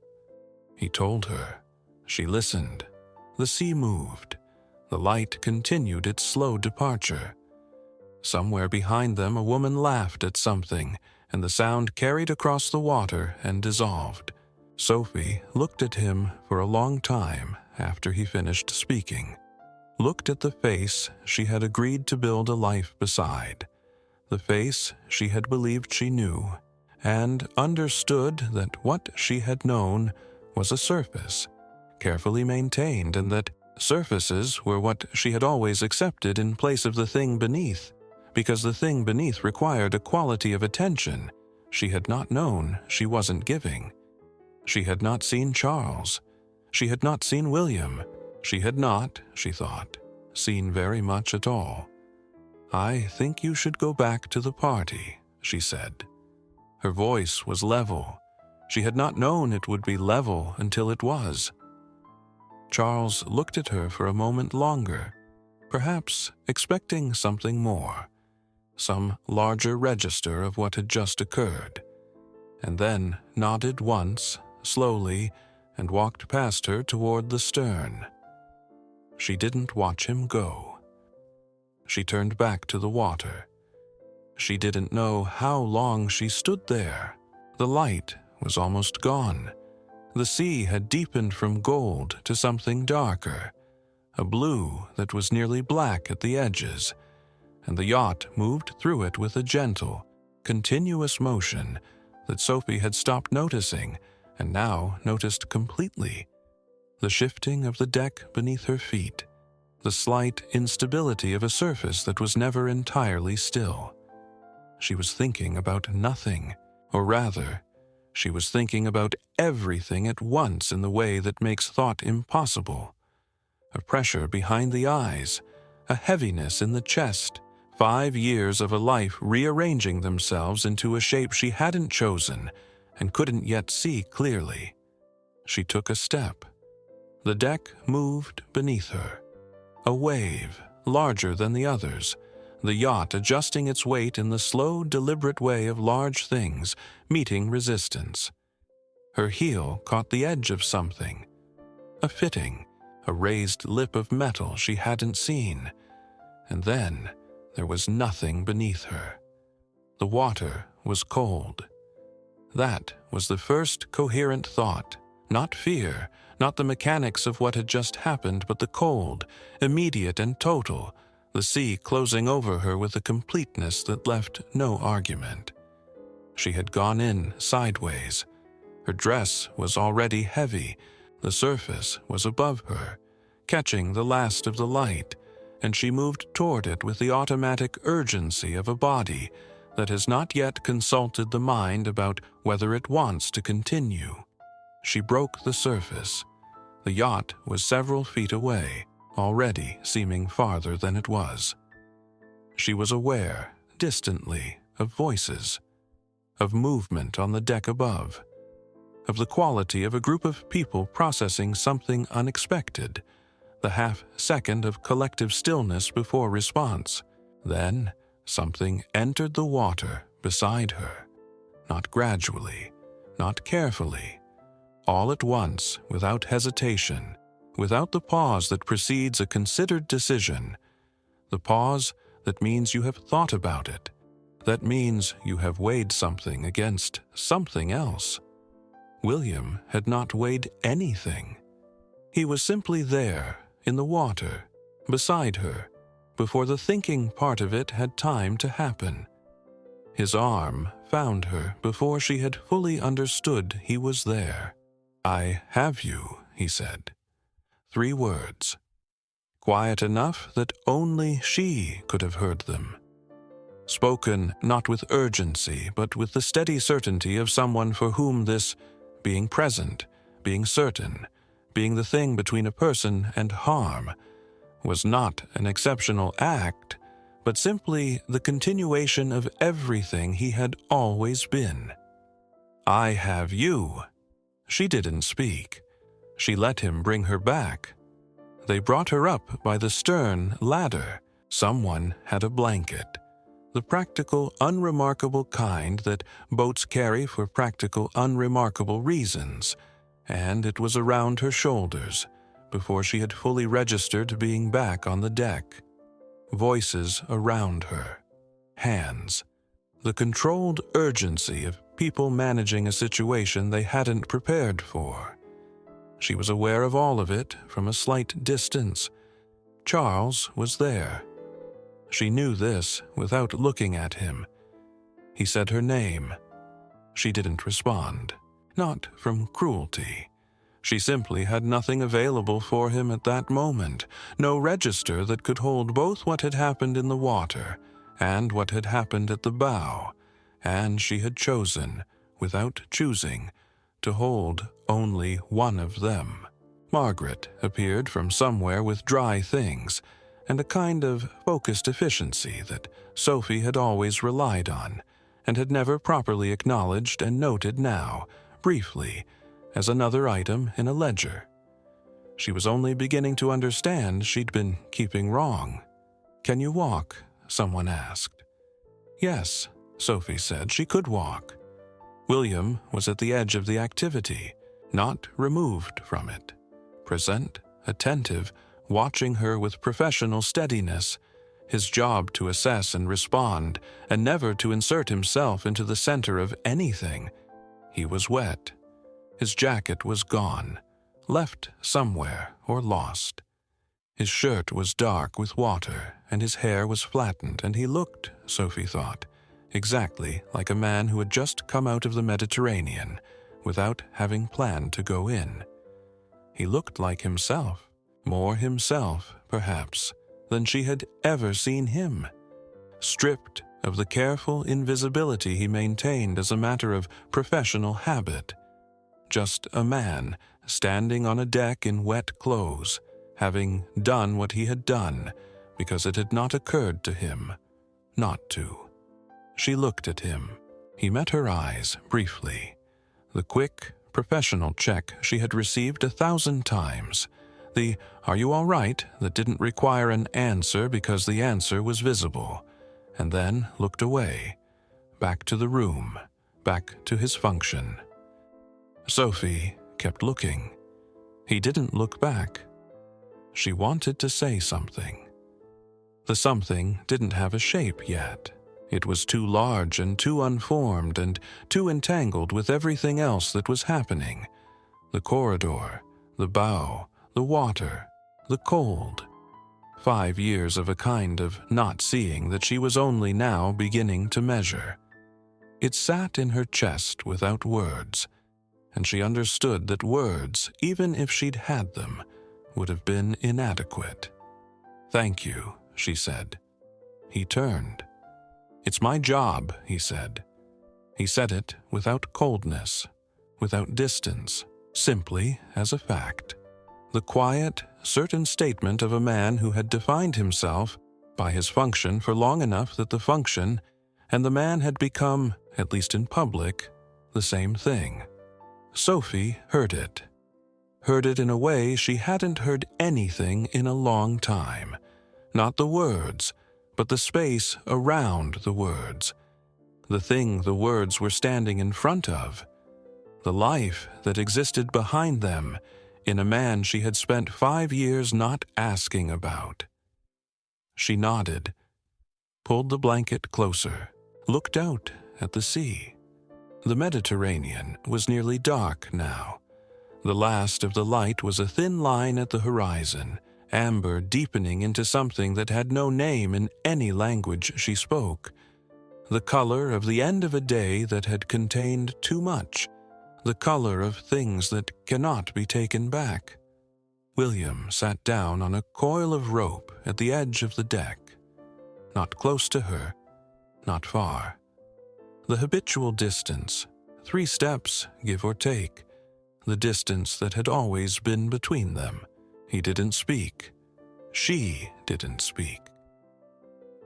He told her. She listened. The sea moved. The light continued its slow departure. Somewhere behind them a woman laughed at something, and the sound carried across the water and dissolved. Sophie looked at him for a long time after he finished speaking, looked at the face she had agreed to build a life beside, the face she had believed she knew, and understood that what she had known was a surface, carefully maintained, and that surfaces were what she had always accepted in place of the thing beneath, because the thing beneath required a quality of attention she had not known she wasn't giving. She had not seen Charles. She had not seen William. She had not, she thought, seen very much at all. "I think you should go back to the party," she said. Her voice was level. She had not known it would be level until it was. Charles looked at her for a moment longer, perhaps expecting something more, some larger register of what had just occurred, and then nodded once, slowly, and walked past her toward the stern. She didn't watch him go. She turned back to the water. She didn't know how long she stood there. The light was almost gone. The sea had deepened from gold to something darker, a blue that was nearly black at the edges, and the yacht moved through it with a gentle, continuous motion that Sophie had stopped noticing and now noticed completely. The shifting of the deck beneath her feet, the slight instability of a surface that was never entirely still. She was thinking about nothing, or rather, she was thinking about everything at once in the way that makes thought impossible. A pressure behind the eyes, a heaviness in the chest, 5 years of a life rearranging themselves into a shape she hadn't chosen and couldn't yet see clearly. She took a step. The deck moved beneath her. A wave, larger than the others, the yacht adjusting its weight in the slow, deliberate way of large things, meeting resistance. Her heel caught the edge of something. A fitting, a raised lip of metal she hadn't seen. And then there was nothing beneath her. The water was cold. That was the first coherent thought, not fear, not the mechanics of what had just happened, but the cold, immediate and total, the sea closing over her with a completeness that left no argument. She had gone in sideways. Her dress was already heavy. The surface was above her, catching the last of the light, and she moved toward it with the automatic urgency of a body that has not yet consulted the mind about whether it wants to continue. She broke the surface. The yacht was several feet away, already seeming farther than it was. She was aware, distantly, of voices, of movement on the deck above, of the quality of a group of people processing something unexpected, the half-second of collective stillness before response. Then something entered the water beside her, not gradually, not carefully, all at once, without hesitation, without the pause that precedes a considered decision, the pause that means you have thought about it, that means you have weighed something against something else. William had not weighed anything. He was simply there, in the water, beside her, before the thinking part of it had time to happen. His arm found her before she had fully understood he was there. "I have you," he said. 3 words, quiet enough that only she could have heard them. Spoken not with urgency, but with the steady certainty of someone for whom this, being present, being certain, being the thing between a person and harm, was not an exceptional act, but simply the continuation of everything he had always been. "I have you." She didn't speak. She let him bring her back. They brought her up by the stern ladder. Someone had a blanket, the practical, unremarkable kind that boats carry for practical, unremarkable reasons, and it was around her shoulders before she had fully registered being back on the deck. Voices around her, hands, the controlled urgency of people managing a situation they hadn't prepared for. She was aware of all of it from a slight distance. Charles was there. She knew this without looking at him. He said her name. She didn't respond, not from cruelty. She simply had nothing available for him at that moment, no register that could hold both what had happened in the water and what had happened at the bow, and she had chosen, without choosing, to hold only one of them. Margaret appeared from somewhere with dry things and a kind of focused efficiency that Sophie had always relied on and had never properly acknowledged and noted now, briefly, as another item in a ledger. She was only beginning to understand she'd been keeping wrong. "Can you walk?" someone asked. Yes, Sophie said she could walk. William was at the edge of the activity, not removed from it. Present, attentive, watching her with professional steadiness, his job to assess and respond, and never to insert himself into the center of anything. He was wet. His jacket was gone, left somewhere or lost. His shirt was dark with water, and his hair was flattened, and he looked, Sophie thought, exactly like a man who had just come out of the Mediterranean, without having planned to go in. He looked like himself, more himself, perhaps, than she had ever seen him, stripped of the careful invisibility he maintained as a matter of professional habit. Just a man standing on a deck in wet clothes, having done what he had done because it had not occurred to him not to. She looked at him. He met her eyes briefly. The quick, professional check she had received 1,000 times. The "Are you all right?" that didn't require an answer because the answer was visible, and then looked away, back to the room, back to his function. Sophie kept looking. He didn't look back. She wanted to say something. The something didn't have a shape yet. It was too large and too unformed and too entangled with everything else that was happening. The corridor, the bow, the water, the cold. 5 years of a kind of not seeing that she was only now beginning to measure. It sat in her chest without words, and she understood that words, even if she'd had them, would have been inadequate. "Thank you," she said. He turned. "It's my job," he said. He said it without coldness, without distance, simply as a fact. The quiet, certain statement of a man who had defined himself by his function for long enough that the function and the man had become, at least in public, the same thing. Sophie heard it. Heard it in a way she hadn't heard anything in a long time. Not the words, but the space around the words. The thing the words were standing in front of. The life that existed behind them in a man she had spent 5 years not asking about. She nodded, pulled the blanket closer, looked out at the sea. The Mediterranean was nearly dark now. The last of the light was a thin line at the horizon, amber deepening into something that had no name in any language she spoke. The color of the end of a day that had contained too much. The color of things that cannot be taken back. William sat down on a coil of rope at the edge of the deck. Not close to her, not far. The habitual distance, 3 steps, give or take. The distance that had always been between them. He didn't speak. She didn't speak.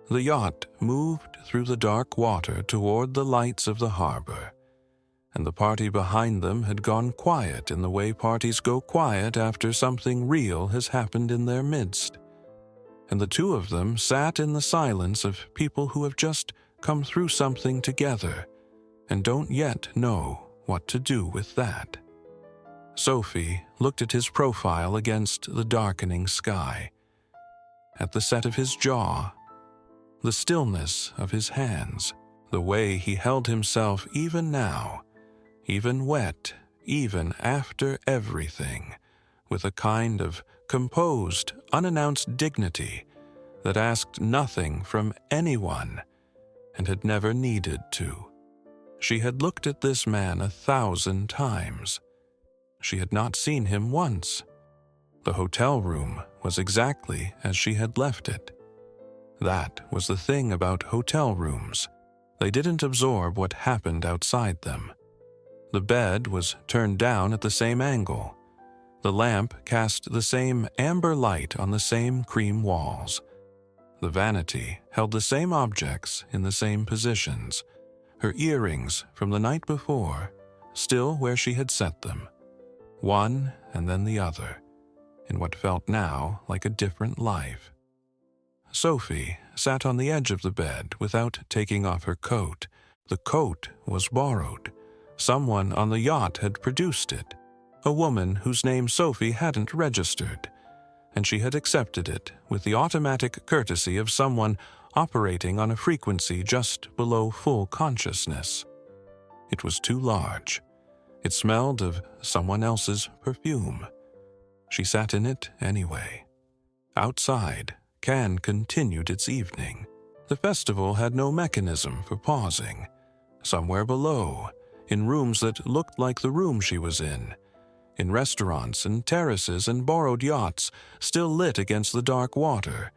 The yacht moved through the dark water toward the lights of the harbor, and the party behind them had gone quiet in the way parties go quiet after something real has happened in their midst. And the two of them sat in the silence of people who have just come through something together and don't yet know what to do with that. Sophie looked at his profile against the darkening sky, at the set of his jaw, the stillness of his hands, the way he held himself even now, even wet, even after everything, with a kind of composed, unannounced dignity that asked nothing from anyone and had never needed to. She had looked at this man 1,000 times. She had not seen him once. The hotel room was exactly as she had left it. That was the thing about hotel rooms. They didn't absorb what happened outside them. The bed was turned down at the same angle. The lamp cast the same amber light on the same cream walls. The vanity held the same objects in the same positions. Her earrings from the night before, still where she had set them. One and then the other, in what felt now like a different life. Sophie sat on the edge of the bed without taking off her coat. The coat was borrowed. Someone on the yacht had produced it, a woman whose name Sophie hadn't registered, and she had accepted it with the automatic courtesy of someone operating on a frequency just below full consciousness. It was too large. It smelled of someone else's perfume. She sat in it anyway. Outside, Cannes continued its evening. The festival had no mechanism for pausing. Somewhere below, in rooms that looked like the room she was in restaurants and terraces and borrowed yachts still lit against the dark water,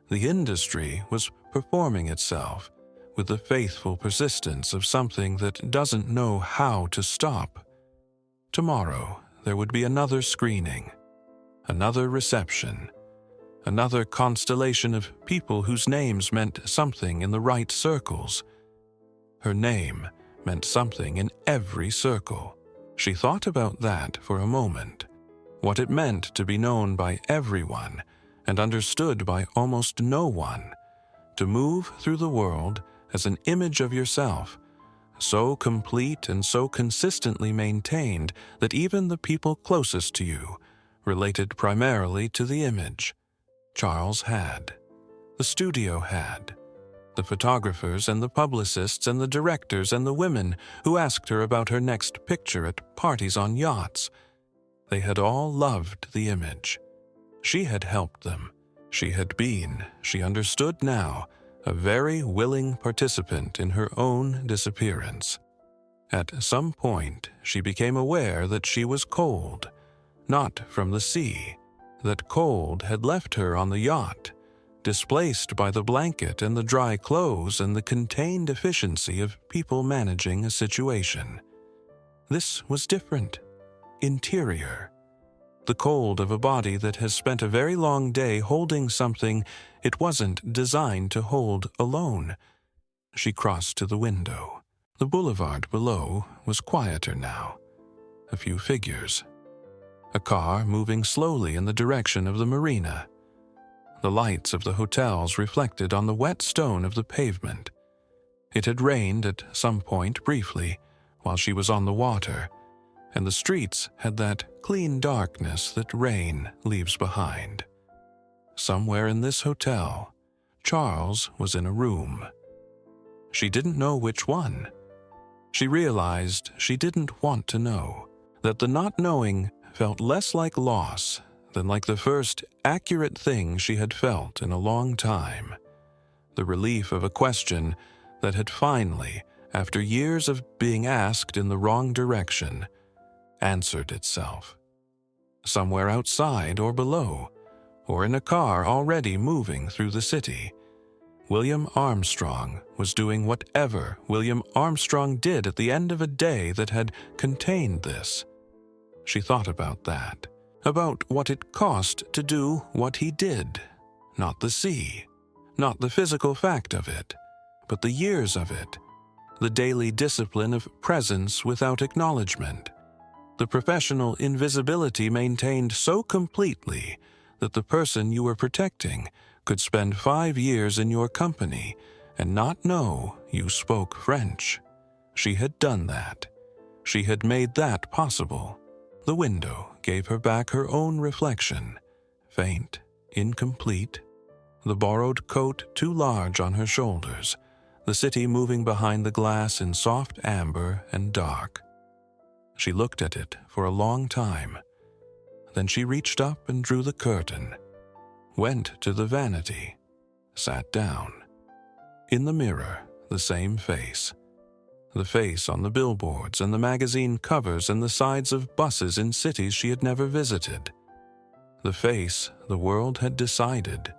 the industry was performing itself with the faithful persistence of something that doesn't know how to stop. Tomorrow, there would be another screening, another reception, another constellation of people whose names meant something in the right circles. Her name meant something in every circle. She thought about that for a moment, what it meant to be known by everyone and understood by almost no one, to move through the world as an image of yourself, so complete and so consistently maintained that even the people closest to you related primarily to the image. Charles had. The studio had. The photographers and the publicists and the directors and the women who asked her about her next picture at parties on yachts. They had all loved the image. She had helped them. She had been, she understood now, a very willing participant in her own disappearance. At some point, she became aware that she was cold, not from the sea, that cold had left her on the yacht, displaced by the blanket and the dry clothes and the contained efficiency of people managing a situation. This was different. interior. The cold of a body that has spent a very long day holding something it wasn't designed to hold alone. She crossed to the window. The boulevard below was quieter now. A few figures. A car moving slowly in the direction of the marina. The lights of the hotels reflected on the wet stone of the pavement. It had rained at some point briefly while she was on the water, and the streets had that clean darkness that rain leaves behind. Somewhere in this hotel, Charles was in a room. She didn't know which one. She realized she didn't want to know, that the not knowing felt less like loss than like the first accurate thing she had felt in a long time. The relief of a question that had finally, after years of being asked in the wrong direction, answered itself. Somewhere outside or below, or in a car already moving through the city, William Armstrong was doing whatever William Armstrong did at the end of a day that had contained this. She thought about that, about what it cost to do what he did, not the sea, not the physical fact of it, but the years of it, the daily discipline of presence without acknowledgement, the professional invisibility maintained so completely that the person you were protecting could spend 5 years in your company and not know you spoke French. She had done that. She had made that possible. The window gave her back her own reflection, faint, incomplete, the borrowed coat too large on her shoulders, the city moving behind the glass in soft amber and dark. She looked at it for a long time. Then she reached up and drew the curtain, went to the vanity, sat down. In the mirror, the same face. The face on the billboards and the magazine covers and the sides of buses in cities she had never visited. The face the world had decided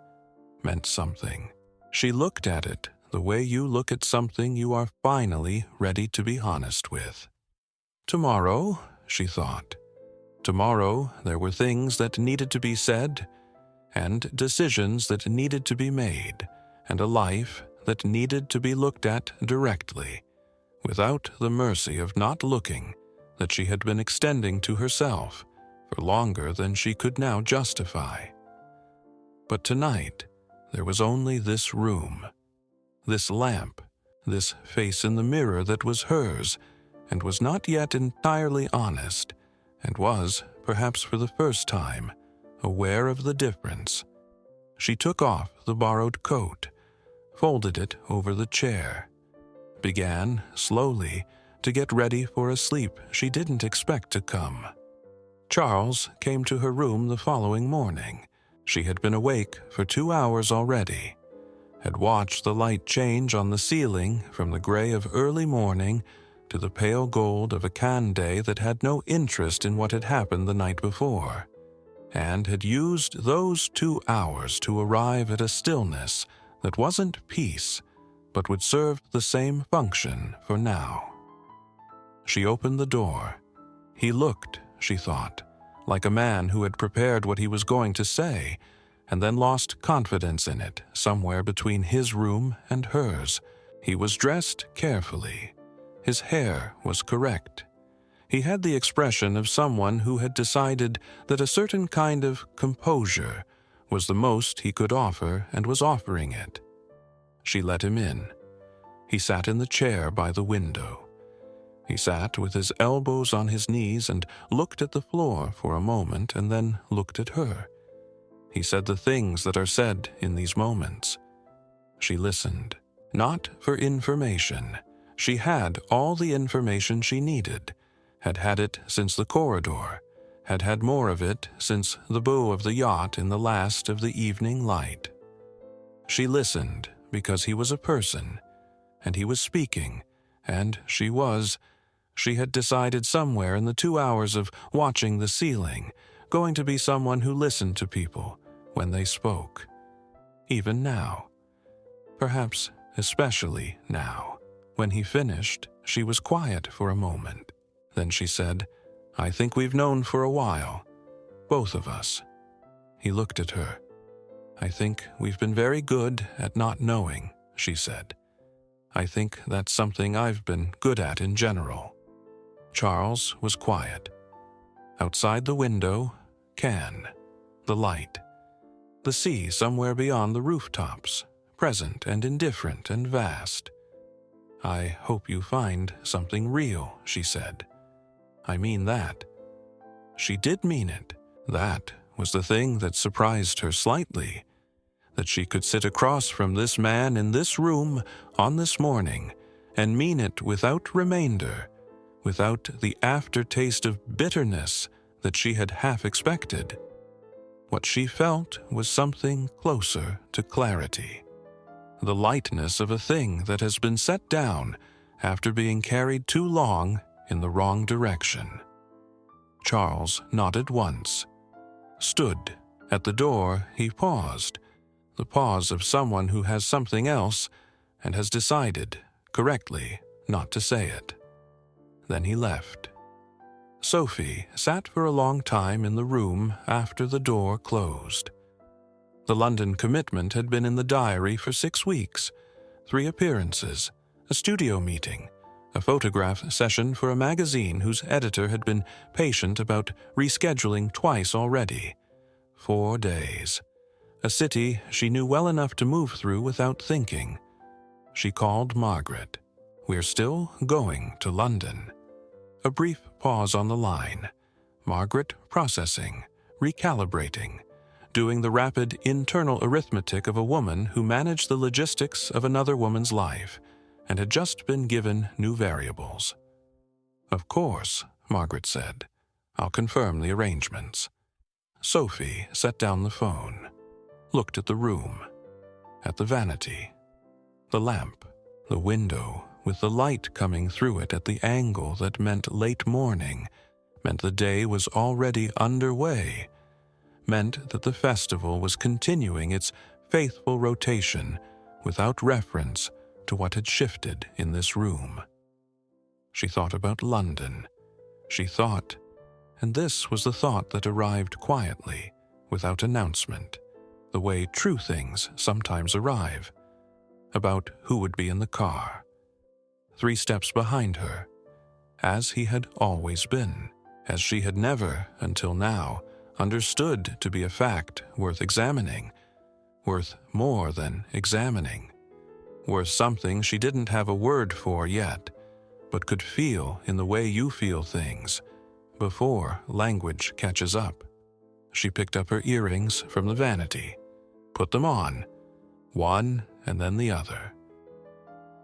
meant something. She looked at it the way you look at something you are finally ready to be honest with. Tomorrow, she thought. Tomorrow there were things that needed to be said, and decisions that needed to be made, and a life that needed to be looked at directly, without the mercy of not looking that she had been extending to herself for longer than she could now justify. But tonight, there was only this room, this lamp, this face in the mirror that was hers and was not yet entirely honest, and was, perhaps for the first time, aware of the difference. She took off the borrowed coat, folded it over the chair, began, slowly, to get ready for a sleep she didn't expect to come. Charles came to her room the following morning. She had been awake for 2 hours already, had watched the light change on the ceiling from the gray of early morning to the pale gold of a Cannes day that had no interest in what had happened the night before, and had used those 2 hours to arrive at a stillness that wasn't peace, but would serve the same function for now. She opened the door. He looked, she thought, like a man who had prepared what he was going to say, and then lost confidence in it somewhere between his room and hers. He was dressed carefully. His hair was correct. He had the expression of someone who had decided that a certain kind of composure was the most he could offer and was offering it. She let him in. He sat in the chair by the window. He sat with his elbows on his knees and looked at the floor for a moment and then looked at her. He said the things that are said in these moments. She listened, not for information. She had all the information she needed, had had it since the corridor, had had more of it since the bow of the yacht in the last of the evening light. She listened because he was a person, and he was speaking, and she had decided somewhere in the 2 hours of watching the ceiling, going to be someone who listened to people when they spoke. Even now. Perhaps especially now. When he finished, she was quiet for a moment. Then she said, I think we've known for a while, both of us." He looked at her. "I think we've been very good at not knowing," she said. "I think that's something I've been good at in general." Charles was quiet. Outside the window, Cannes, the light, the sea somewhere beyond the rooftops, present and indifferent and vast. "I hope you find something real," she said. "I mean that." She did mean it. That was the thing that surprised her slightly, that she could sit across from this man in this room on this morning and mean it without remainder, without the aftertaste of bitterness that she had half expected. What she felt was something closer to clarity, the lightness of a thing that has been set down after being carried too long in the wrong direction. Charles nodded once. Stood. At the door, he paused, the pause of someone who has something else and has decided, correctly, not to say it. Then he left. Sophie sat for a long time in the room after the door closed. The London commitment had been in the diary for 6 weeks, 3 appearances, a studio meeting, a photograph session for a magazine whose editor had been patient about rescheduling twice already. 4 days. A city she knew well enough to move through without thinking. She called Margaret. "We're still going to London." A brief pause on the line. Margaret processing, recalibrating, doing the rapid internal arithmetic of a woman who managed the logistics of another woman's life and had just been given new variables. "Of course," Margaret said. "I'll confirm the arrangements." Sophie set down the phone, looked at the room, at the vanity, the lamp, the window with the light coming through it at the angle that meant late morning, meant the day was already underway, meant that the festival was continuing its faithful rotation without reference to what had shifted in this room. She thought about London. She thought, and this was the thought that arrived quietly, without announcement, the way true things sometimes arrive, about who would be in the car. 3 steps behind her, as he had always been, as she had never, until now, understood to be a fact worth examining, worth more than examining, worth something she didn't have a word for yet, but could feel in the way you feel things, before language catches up. She picked up her earrings from the vanity, put them on, one and then the other.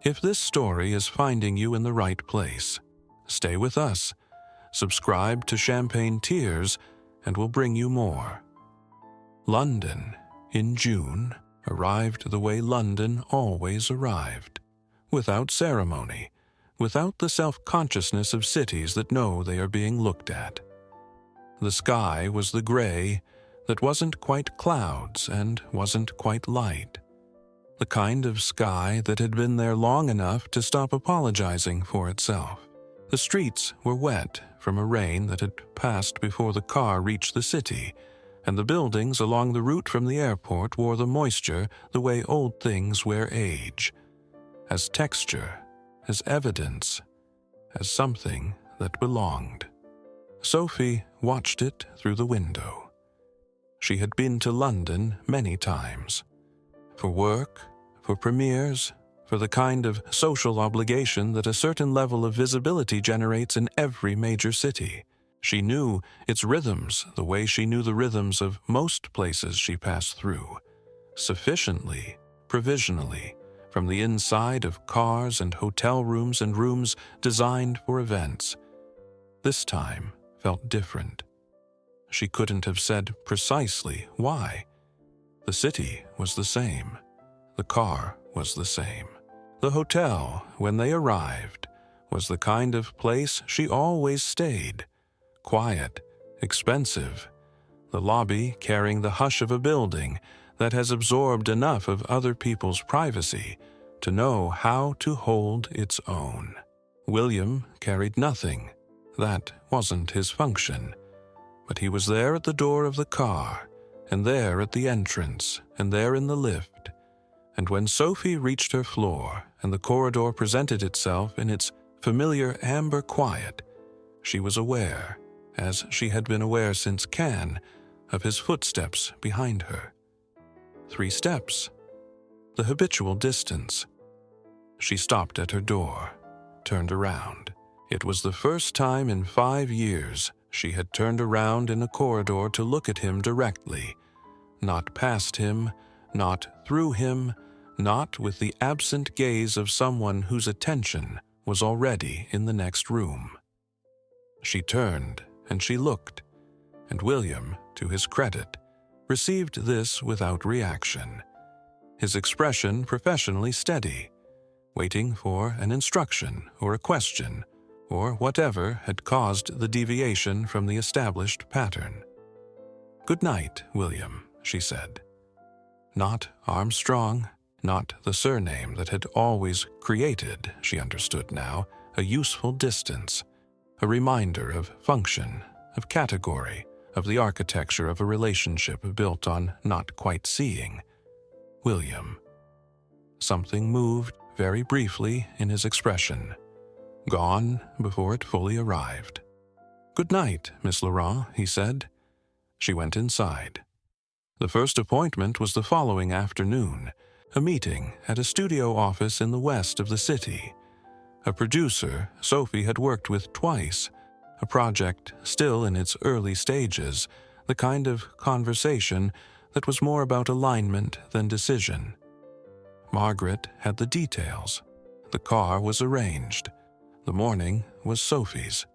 If this story is finding you in the right place, stay with us, subscribe to Champagne Tears, and we'll bring you more. London, in June, arrived the way London always arrived, without ceremony, without the self-consciousness of cities that know they are being looked at. The sky was the gray that wasn't quite clouds and wasn't quite light. The kind of sky that had been there long enough to stop apologizing for itself. The streets were wet from a rain that had passed before the car reached the city, and the buildings along the route from the airport wore the moisture the way old things wear age, as texture, as evidence, as something that belonged. Sophie watched it through the window. She had been to London many times, for work, for premieres, for the kind of social obligation that a certain level of visibility generates in every major city. She knew its rhythms the way she knew the rhythms of most places she passed through, sufficiently, provisionally, from the inside of cars and hotel rooms and rooms designed for events. This time felt different. She couldn't have said precisely why. The city was the same. The car was the same. The hotel, when they arrived, was the kind of place she always stayed. Quiet, expensive. The lobby carrying the hush of a building that has absorbed enough of other people's privacy to know how to hold its own. William carried nothing, That wasn't his function. But he was there at the door of the car, and there at the entrance, and there in the lift. And when Sophie reached her floor and the corridor presented itself in its familiar amber quiet, she was aware, as she had been aware since Cannes, of his footsteps behind her. 3 steps. The habitual distance. She stopped at her door, turned around. It was the first time in 5 years she had turned around in a corridor to look at him directly, not past him, not through him, not with the absent gaze of someone whose attention was already in the next room. She turned and she looked, and William, to his credit, received this without reaction, his expression professionally steady, waiting for an instruction or a question or whatever had caused the deviation from the established pattern. "Good night, William," she said. Not Armstrong, not the surname that had always created, she understood now, a useful distance, a reminder of function, of category, of the architecture of a relationship built on not quite seeing. William. Something moved very briefly in his expression, gone before it fully arrived. "Good night, Miss Laurent," he said. She went inside. The first appointment was the following afternoon, a meeting at a studio office in the west of the city. A producer Sophie had worked with twice, a project still in its early stages, the kind of conversation that was more about alignment than decision. Margaret had the details. The car was arranged. The morning was Sophie's.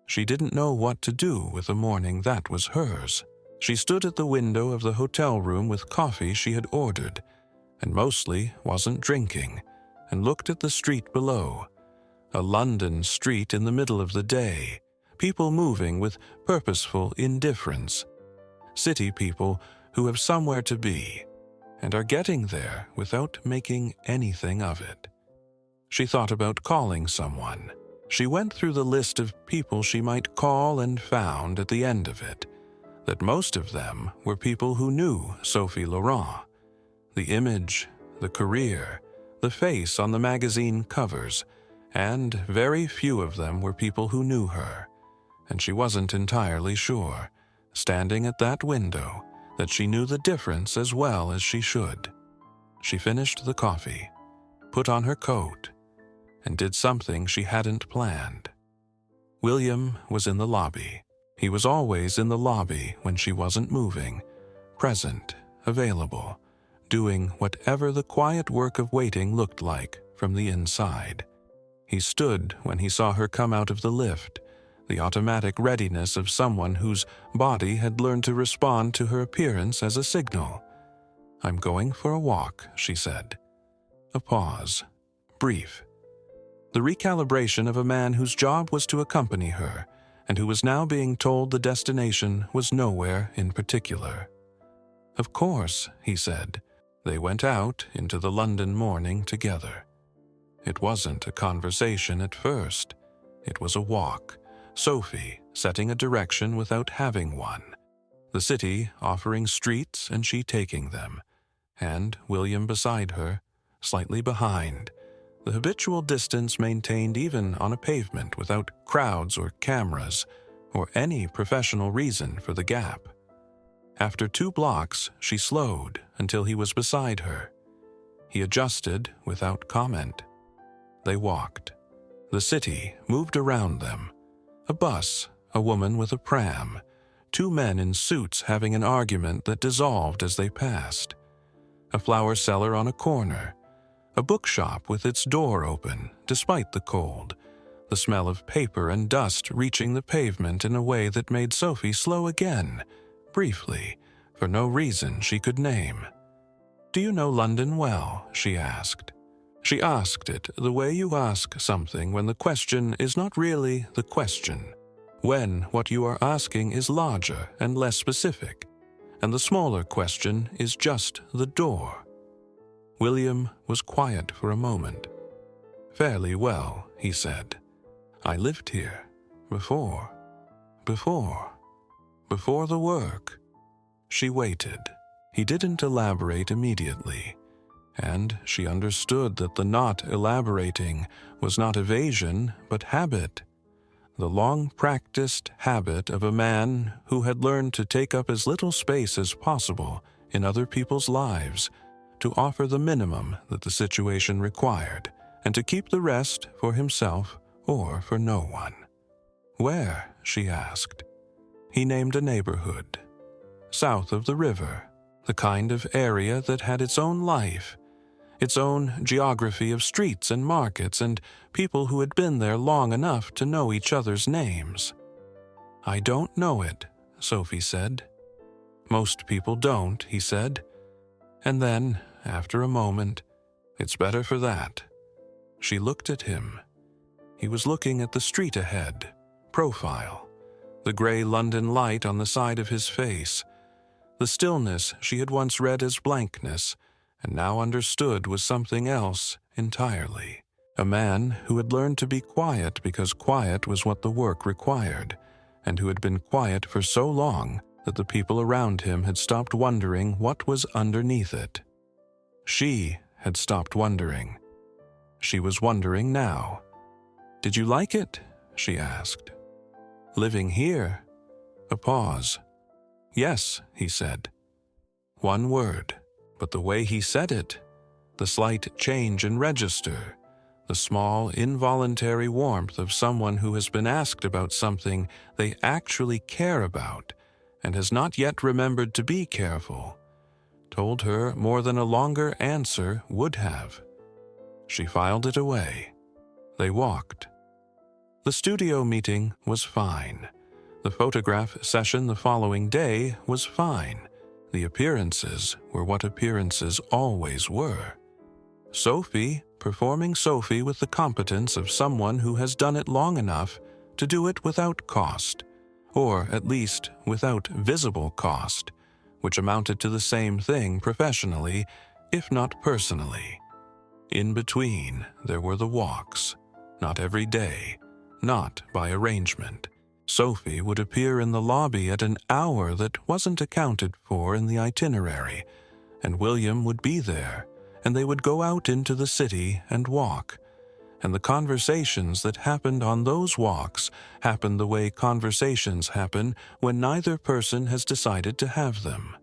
She didn't know what to do with a morning that was hers. She stood at the window of the hotel room with coffee she had ordered, and mostly wasn't drinking, and looked at the street below. A London street in the middle of the day, people moving with purposeful indifference. City people who have somewhere to be, and are getting there without making anything of it. She thought about calling someone. She went through the list of people she might call and found at the end of it that most of them were people who knew Sophie Laurent. The image, the career, the face on the magazine covers, and very few of them were people who knew her. And she wasn't entirely sure, standing at that window, that she knew the difference as well as she should. She finished the coffee, put on her coat, and did something she hadn't planned. William was in the lobby. He was always in the lobby when she wasn't moving, present, available, doing whatever the quiet work of waiting looked like from the inside. He stood when he saw her come out of the lift, the automatic readiness of someone whose body had learned to respond to her appearance as a signal. "I'm going for a walk," she said. A pause, brief. The recalibration of a man whose job was to accompany her, and who was now being told the destination was nowhere in particular. "Of course," he said. They went out into the London morning together. It wasn't a conversation at first. It was a walk, Sophie setting a direction without having one, the city offering streets and she taking them, and William beside her, slightly behind, the habitual distance maintained even on a pavement without crowds or cameras or any professional reason for the gap. After 2 blocks, she slowed until he was beside her. He adjusted without comment. They walked. The city moved around them. A bus, a woman with a pram, 2 men in suits having an argument that dissolved as they passed. A flower seller on a corner. A bookshop with its door open, despite the cold, the smell of paper and dust reaching the pavement in a way that made Sophie slow again, briefly, for no reason she could name. "Do you know London well?" she asked. She asked it the way you ask something when the question is not really the question, when what you are asking is larger and less specific, and the smaller question is just the door. William was quiet for a moment. "Fairly well," he said. "I lived here. Before the work. She waited. He didn't elaborate immediately, and she understood that the not elaborating was not evasion, but habit. The long-practiced habit of a man who had learned to take up as little space as possible in other people's lives, to offer the minimum that the situation required, and to keep the rest for himself or for no one. Where? She asked. He named a neighborhood. South of the river, the kind of area that had its own life, its own geography of streets and markets and people who had been there long enough to know each other's names. I don't know it, Sophie said. Most people don't, he said. And then, after a moment, it's better for that. She looked at him. He was looking at the street ahead, profile, the gray London light on the side of his face, the stillness she had once read as blankness, and now understood was something else entirely. A man who had learned to be quiet because quiet was what the work required, and who had been quiet for so long that the people around him had stopped wondering what was underneath it. She had stopped wondering. She was wondering now. Did you like it? She asked. Living here? A pause. Yes, he said. One word, but the way he said it, the slight change in register, the small, involuntary warmth of someone who has been asked about something they actually care about and has not yet remembered to be careful, told her more than a longer answer would have. She filed it away. They walked. The studio meeting was fine. The photograph session the following day was fine. The appearances were what appearances always were. Sophie performing Sophie with the competence of someone who has done it long enough to do it without cost, or at least without visible cost, which amounted to the same thing professionally, if not personally. In between, there were the walks, not every day, not by arrangement. Sophie would appear in the lobby at an hour that wasn't accounted for in the itinerary, and William would be there, and they would go out into the city and walk. And the conversations that happened on those walks happened the way conversations happen when neither person has decided to have them.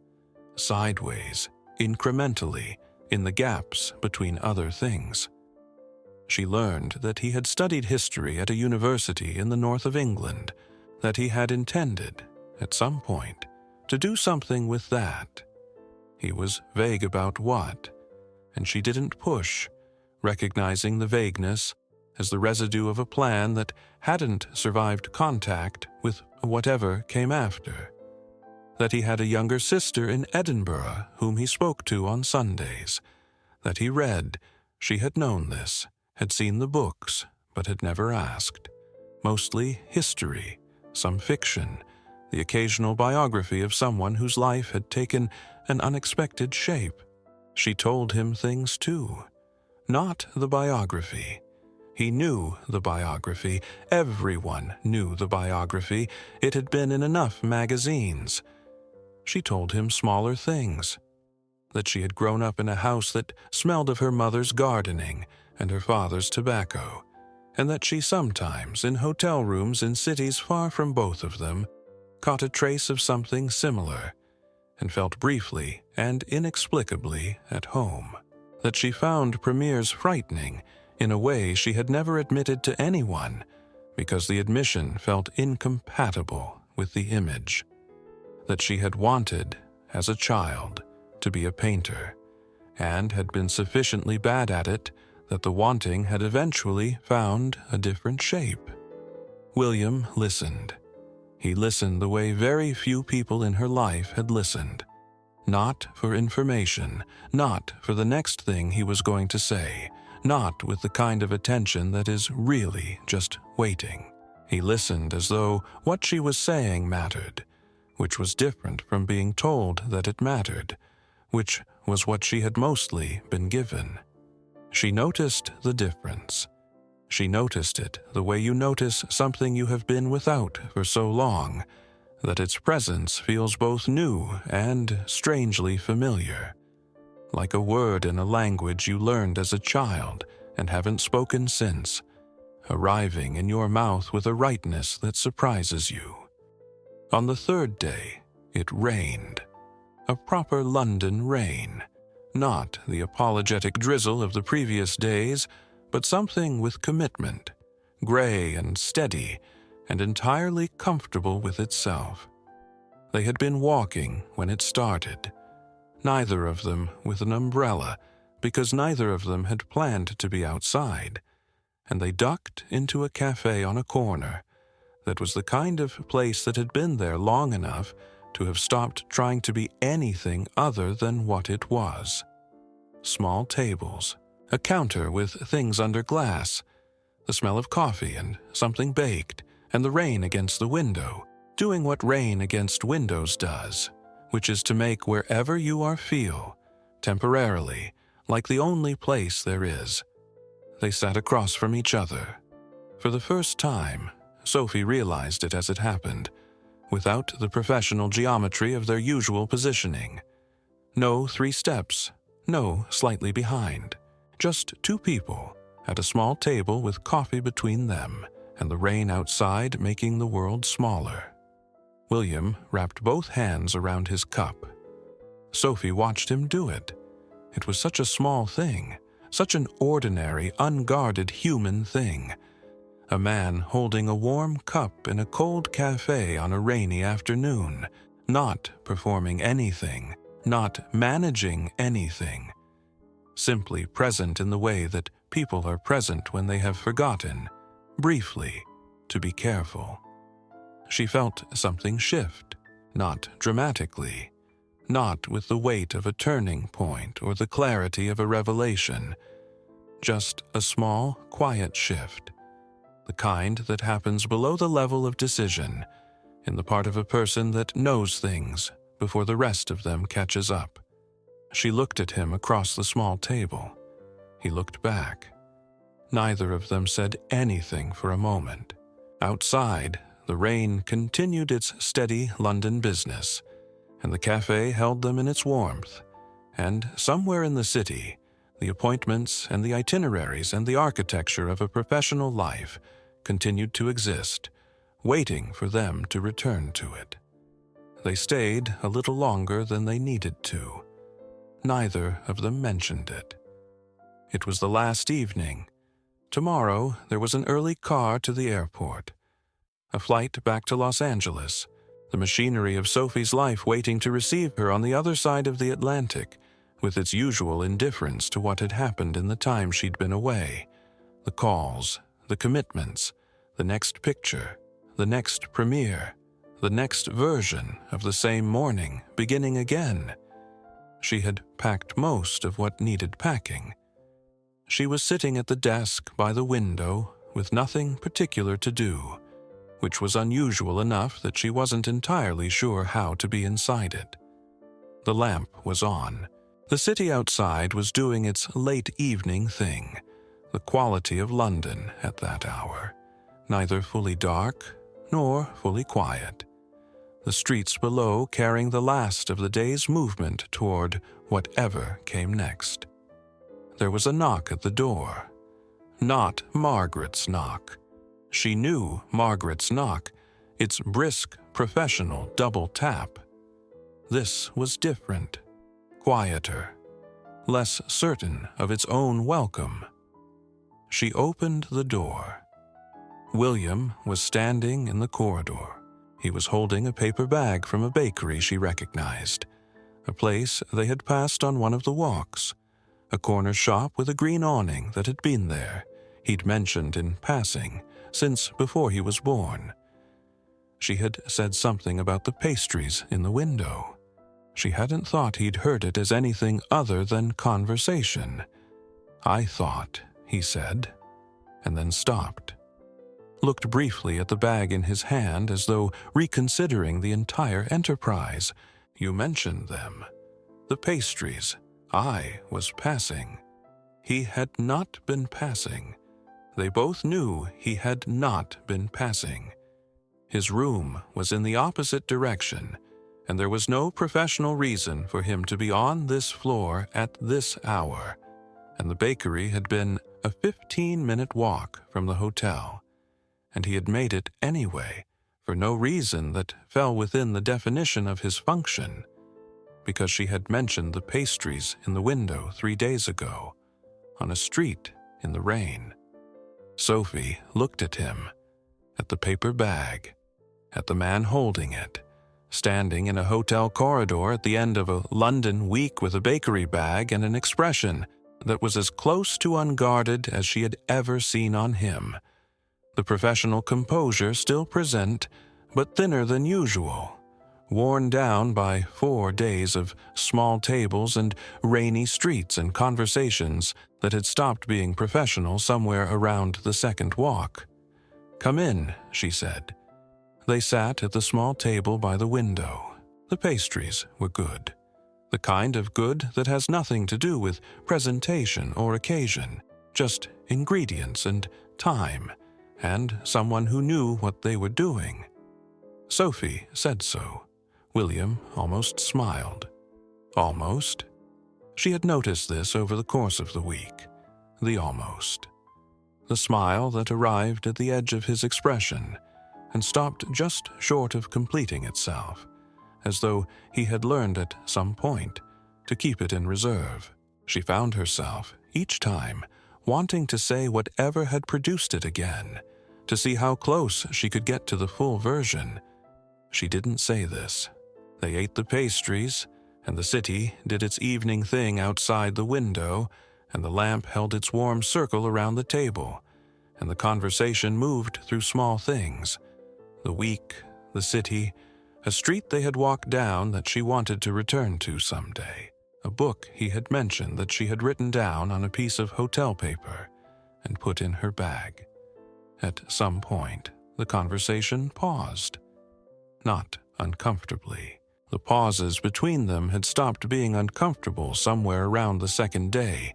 Sideways, incrementally, in the gaps between other things. She learned that he had studied history at a university in the north of England, that he had intended, at some point, to do something with that. He was vague about what, and she didn't push, recognizing the vagueness as the residue of a plan that hadn't survived contact with whatever came after. That he had a younger sister in Edinburgh whom he spoke to on Sundays. That he read, she had known this, had seen the books, but had never asked. Mostly history, some fiction, the occasional biography of someone whose life had taken an unexpected shape. She told him things too. Not the biography. He knew the biography. Everyone knew the biography. It had been in enough magazines. She told him smaller things. That she had grown up in a house that smelled of her mother's gardening and her father's tobacco, and that she sometimes, in hotel rooms in cities far from both of them, caught a trace of something similar, and felt briefly and inexplicably at home. That she found premieres frightening in a way she had never admitted to anyone, because the admission felt incompatible with the image. That she had wanted, as a child, to be a painter, and had been sufficiently bad at it that the wanting had eventually found a different shape. William listened. He listened the way very few people in her life had listened. Not for information, not for the next thing he was going to say, not with the kind of attention that is really just waiting. He listened as though what she was saying mattered, which was different from being told that it mattered, which was what she had mostly been given. She noticed the difference. She noticed it the way you notice something you have been without for so long that its presence feels both new and strangely familiar, like a word in a language you learned as a child and haven't spoken since, arriving in your mouth with a rightness that surprises you. On the third day, it rained. A proper London rain, not the apologetic drizzle of the previous days, but something with commitment, gray and steady, and entirely comfortable with itself. They had been walking when it started, neither of them with an umbrella, because neither of them had planned to be outside, and they ducked into a cafe on a corner that was the kind of place that had been there long enough to have stopped trying to be anything other than what it was. Small tables, a counter with things under glass, the smell of coffee and something baked, and the rain against the window, doing what rain against windows does, which is to make wherever you are feel, temporarily, like the only place there is. They sat across from each other. For the first time, Sophie realized it as it happened, without the professional geometry of their usual positioning. No 3 steps, no slightly behind. Just 2 people at a small table with coffee between them and the rain outside making the world smaller. William wrapped both hands around his cup. Sophie watched him do it. It was such a small thing, such an ordinary, unguarded human thing. A man holding a warm cup in a cold cafe on a rainy afternoon, not performing anything, not managing anything, simply present in the way that people are present when they have forgotten, briefly, to be careful. She felt something shift, not dramatically, not with the weight of a turning point or the clarity of a revelation, just a small, quiet shift, the kind that happens below the level of decision, in the part of a person that knows things before the rest of them catches up. She looked at him across the small table. He looked back. Neither of them said anything for a moment. Outside, the rain continued its steady London business, and the cafe held them in its warmth. And somewhere in the city, the appointments and the itineraries and the architecture of a professional life continued to exist, waiting for them to return to it. They stayed a little longer than they needed to. Neither of them mentioned it. It was the last evening. Tomorrow there was an early car to the airport, a flight back to Los Angeles, the machinery of Sophie's life waiting to receive her on the other side of the Atlantic, with its usual indifference to what had happened in the time she'd been away. The calls, the commitments, the next picture, the next premiere, the next version of the same morning, beginning again. She had packed most of what needed packing. She was sitting at the desk by the window with nothing particular to do, which was unusual enough that she wasn't entirely sure how to be inside it. The lamp was on. The city outside was doing its late evening thing, the quality of London at that hour, neither fully dark nor fully quiet. The streets below carrying the last of the day's movement toward whatever came next. There was a knock at the door. Not Margaret's knock. She knew Margaret's knock, its brisk, professional double tap. This was different, quieter, less certain of its own welcome. She opened the door. William was standing in the corridor. He was holding a paper bag from a bakery she recognized, a place they had passed on one of the walks, a corner shop with a green awning that had been there, he'd mentioned in passing, since before he was born. She had said something about the pastries in the window. She hadn't thought he'd heard it as anything other than conversation. "I thought," he said, and then stopped. Looked briefly at the bag in his hand as though reconsidering the entire enterprise. "You mentioned them. The pastries. I was passing." He had not been passing. They both knew he had not been passing. His room was in the opposite direction, and there was no professional reason for him to be on this floor at this hour, and the bakery had been a 15-minute walk from the hotel, and he had made it anyway for no reason that fell within the definition of his function, because she had mentioned the pastries in the window 3 days ago, on a street in the rain. Sophie looked at him, at the paper bag, at the man holding it, standing in a hotel corridor at the end of a London week with a bakery bag and an expression that was as close to unguarded as she had ever seen on him. The professional composure still present, but thinner than usual, worn down by 4 days of small tables and rainy streets and conversations that had stopped being professional somewhere around the second walk. "Come in," she said. They sat at the small table by the window. The pastries were good. The kind of good that has nothing to do with presentation or occasion, just ingredients and time, and someone who knew what they were doing. Sophie said so. William almost smiled. Almost. She had noticed this over the course of the week. The almost. The smile that arrived at the edge of his expression and stopped just short of completing itself, as though he had learned at some point to keep it in reserve. She found herself, each time, wanting to say whatever had produced it again, to see how close she could get to the full version. She didn't say this. They ate the pastries, and the city did its evening thing outside the window, and the lamp held its warm circle around the table, and the conversation moved through small things. The week, the city, a street they had walked down that she wanted to return to someday, a book he had mentioned that she had written down on a piece of hotel paper and put in her bag. At some point, the conversation paused. Not uncomfortably. The pauses between them had stopped being uncomfortable somewhere around the second day,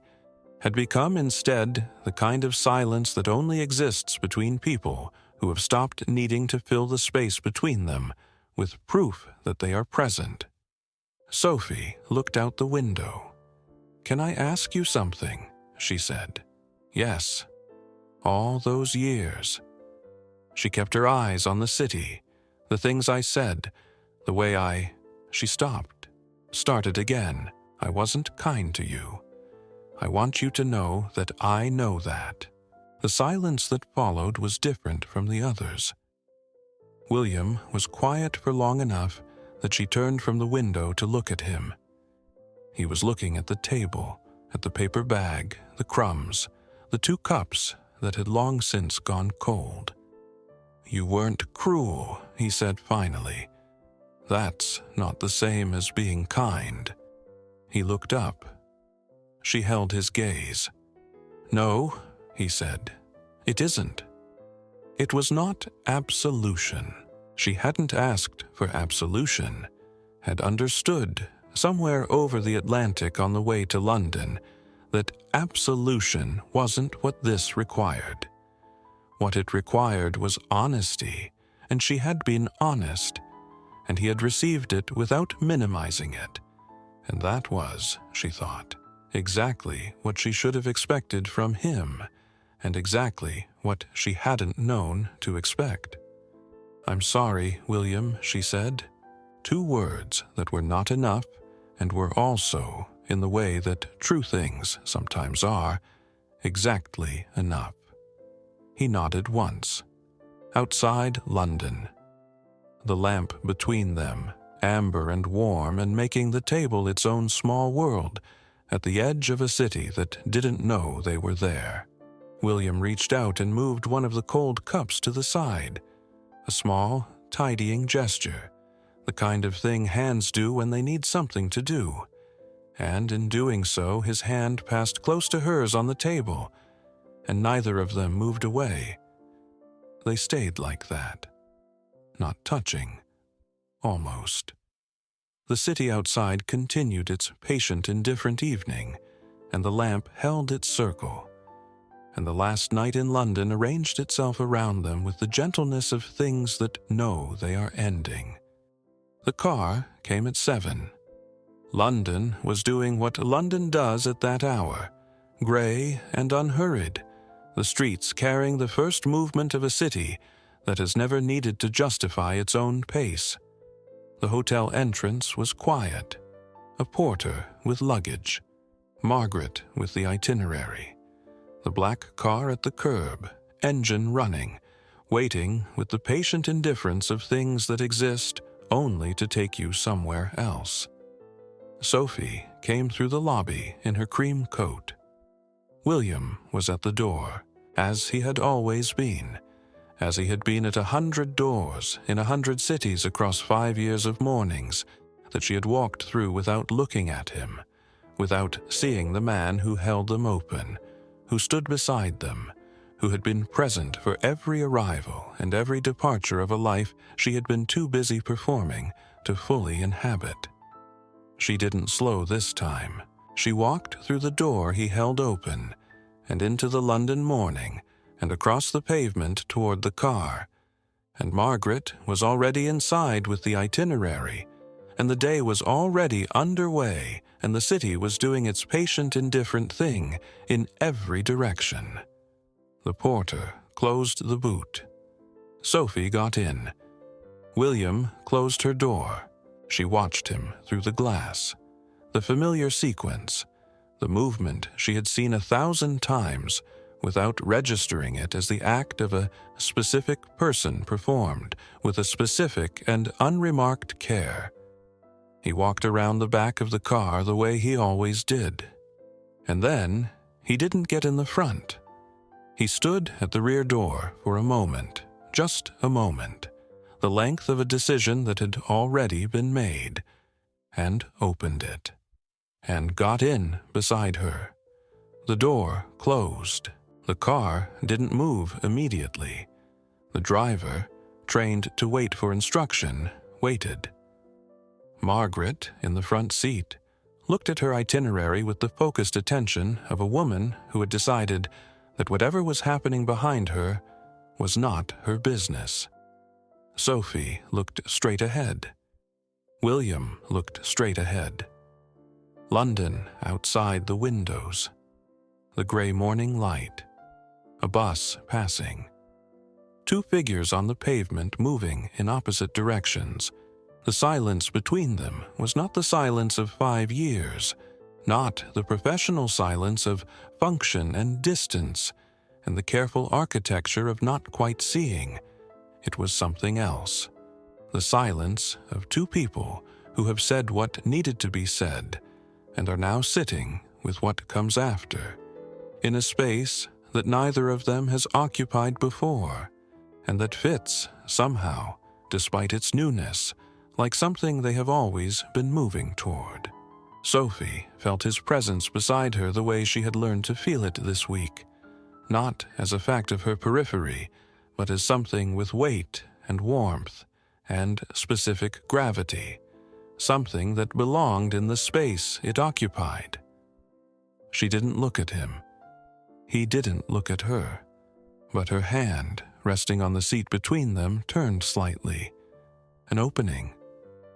had become instead the kind of silence that only exists between people who have stopped needing to fill the space between them with proof that they are present. Sophie looked out the window. "Can I ask you something?" she said. "Yes." All those years. She kept her eyes on the city, the things I said, the way She stopped, started again. "I wasn't kind to you. I want you to know that I know that." The silence that followed was different from the others. William was quiet for long enough that she turned from the window to look at him. He was looking at the table, at the paper bag, the crumbs, the 2 cups that had long since gone cold. "You weren't cruel," he said finally. "That's not the same as being kind." He looked up. She held his gaze. "No," he said, "it isn't." It was not absolution. She hadn't asked for absolution, had understood, somewhere over the Atlantic on the way to London, that absolution wasn't what this required. What it required was honesty, and she had been honest, and he had received it without minimizing it. And that was, she thought, exactly what she should have expected from him, and exactly what she hadn't known to expect. "I'm sorry, William," she said. 2 words that were not enough and were also, in the way that true things sometimes are, exactly enough. He nodded once. Outside London. The lamp between them, amber and warm and making the table its own small world, at the edge of a city that didn't know they were there. William reached out and moved one of the cold cups to the side. A small, tidying gesture, the kind of thing hands do when they need something to do. And in doing so, his hand passed close to hers on the table, and neither of them moved away. They stayed like that. Not touching. Almost. The city outside continued its patient, indifferent evening, and the lamp held its circle. and the last night in London arranged itself around them with the gentleness of things that know they are ending. The car came at 7. London was doing what London does at that hour, gray and unhurried, the streets carrying the first movement of a city that has never needed to justify its own pace. The hotel entrance was quiet. A porter with luggage, Margaret with the itinerary, the black car at the curb, engine running, waiting with the patient indifference of things that exist only to take you somewhere else. Sophie came through the lobby in her cream coat. William was at the door, as he had always been, as he had been at 100 doors in 100 cities across 5 years of mornings that she had walked through without looking at him, without seeing the man who held them open, who stood beside them, who had been present for every arrival and every departure of a life she had been too busy performing to fully inhabit. She didn't slow this time. She walked through the door he held open, and into the London morning, and across the pavement toward the car. And Margaret was already inside with the itinerary, and the day was already underway, and the city was doing its patient indifferent thing in every direction. The porter closed the boot. Sophie got in. William closed her door. She watched him through the glass. The familiar sequence, the movement she had seen 1,000 times without registering it as the act of a specific person performed with a specific and unremarked care. He walked around the back of the car the way he always did. And then he didn't get in the front. He stood at the rear door for a moment, just a moment, the length of a decision that had already been made, and opened it, and got in beside her. The door closed. The car didn't move immediately. The driver, trained to wait for instruction, waited. Margaret, in the front seat, looked at her itinerary with the focused attention of a woman who had decided that whatever was happening behind her was not her business. Sophie looked straight ahead. William looked straight ahead. London outside the windows. The gray morning light. A bus passing. 2 figures on the pavement moving in opposite directions. The silence between them was not the silence of 5 years, not the professional silence of function and distance, and the careful architecture of not quite seeing. It was something else. The silence of 2 people who have said what needed to be said, and are now sitting with what comes after, in a space that neither of them has occupied before, and that fits, somehow, despite its newness, like something they have always been moving toward. Sophie felt his presence beside her the way she had learned to feel it this week, not as a fact of her periphery, but as something with weight and warmth and specific gravity, something that belonged in the space it occupied. She didn't look at him. He didn't look at her, but her hand, resting on the seat between them, turned slightly. An opening.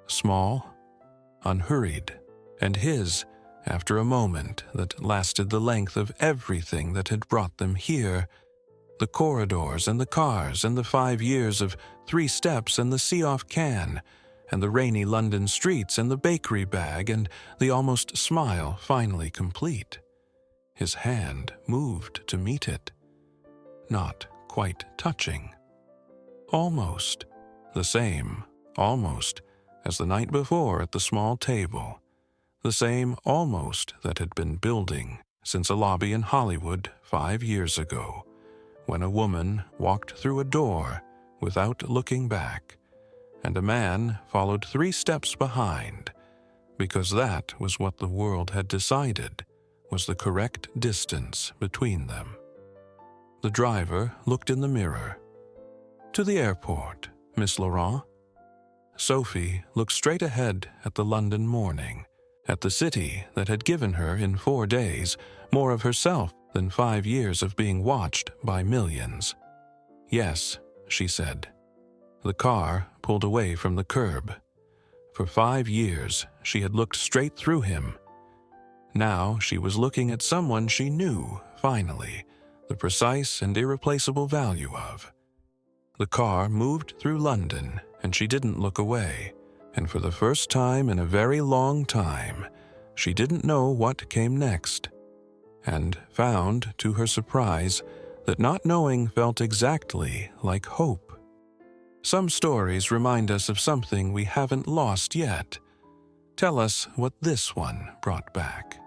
Small, unhurried, and his, after a moment that lasted the length of everything that had brought them here, the corridors and the cars and the 5 years of 3 steps and the see-off can, and the rainy London streets and the bakery bag and the almost smile finally complete. His hand moved to meet it, not quite touching. Almost the same, almost, as the night before at the small table, the same almost that had been building since a lobby in Hollywood 5 years ago, when a woman walked through a door without looking back, and a man followed 3 steps behind, because that was what the world had decided was the correct distance between them. The driver looked in the mirror. "To the airport, Miss Laurent." Sophie looked straight ahead at the London morning, at the city that had given her in 4 days more of herself than 5 years of being watched by millions. Yes, she said. The car pulled away from the curb. For 5 years, she had looked straight through him. Now she was looking at someone she knew, finally, the precise and irreplaceable value of. The car moved through London, and she didn't look away. And for the first time in a very long time, she didn't know what came next, and found, to her surprise, that not knowing felt exactly like hope. Some stories remind us of something we haven't lost yet. Tell us what this one brought back.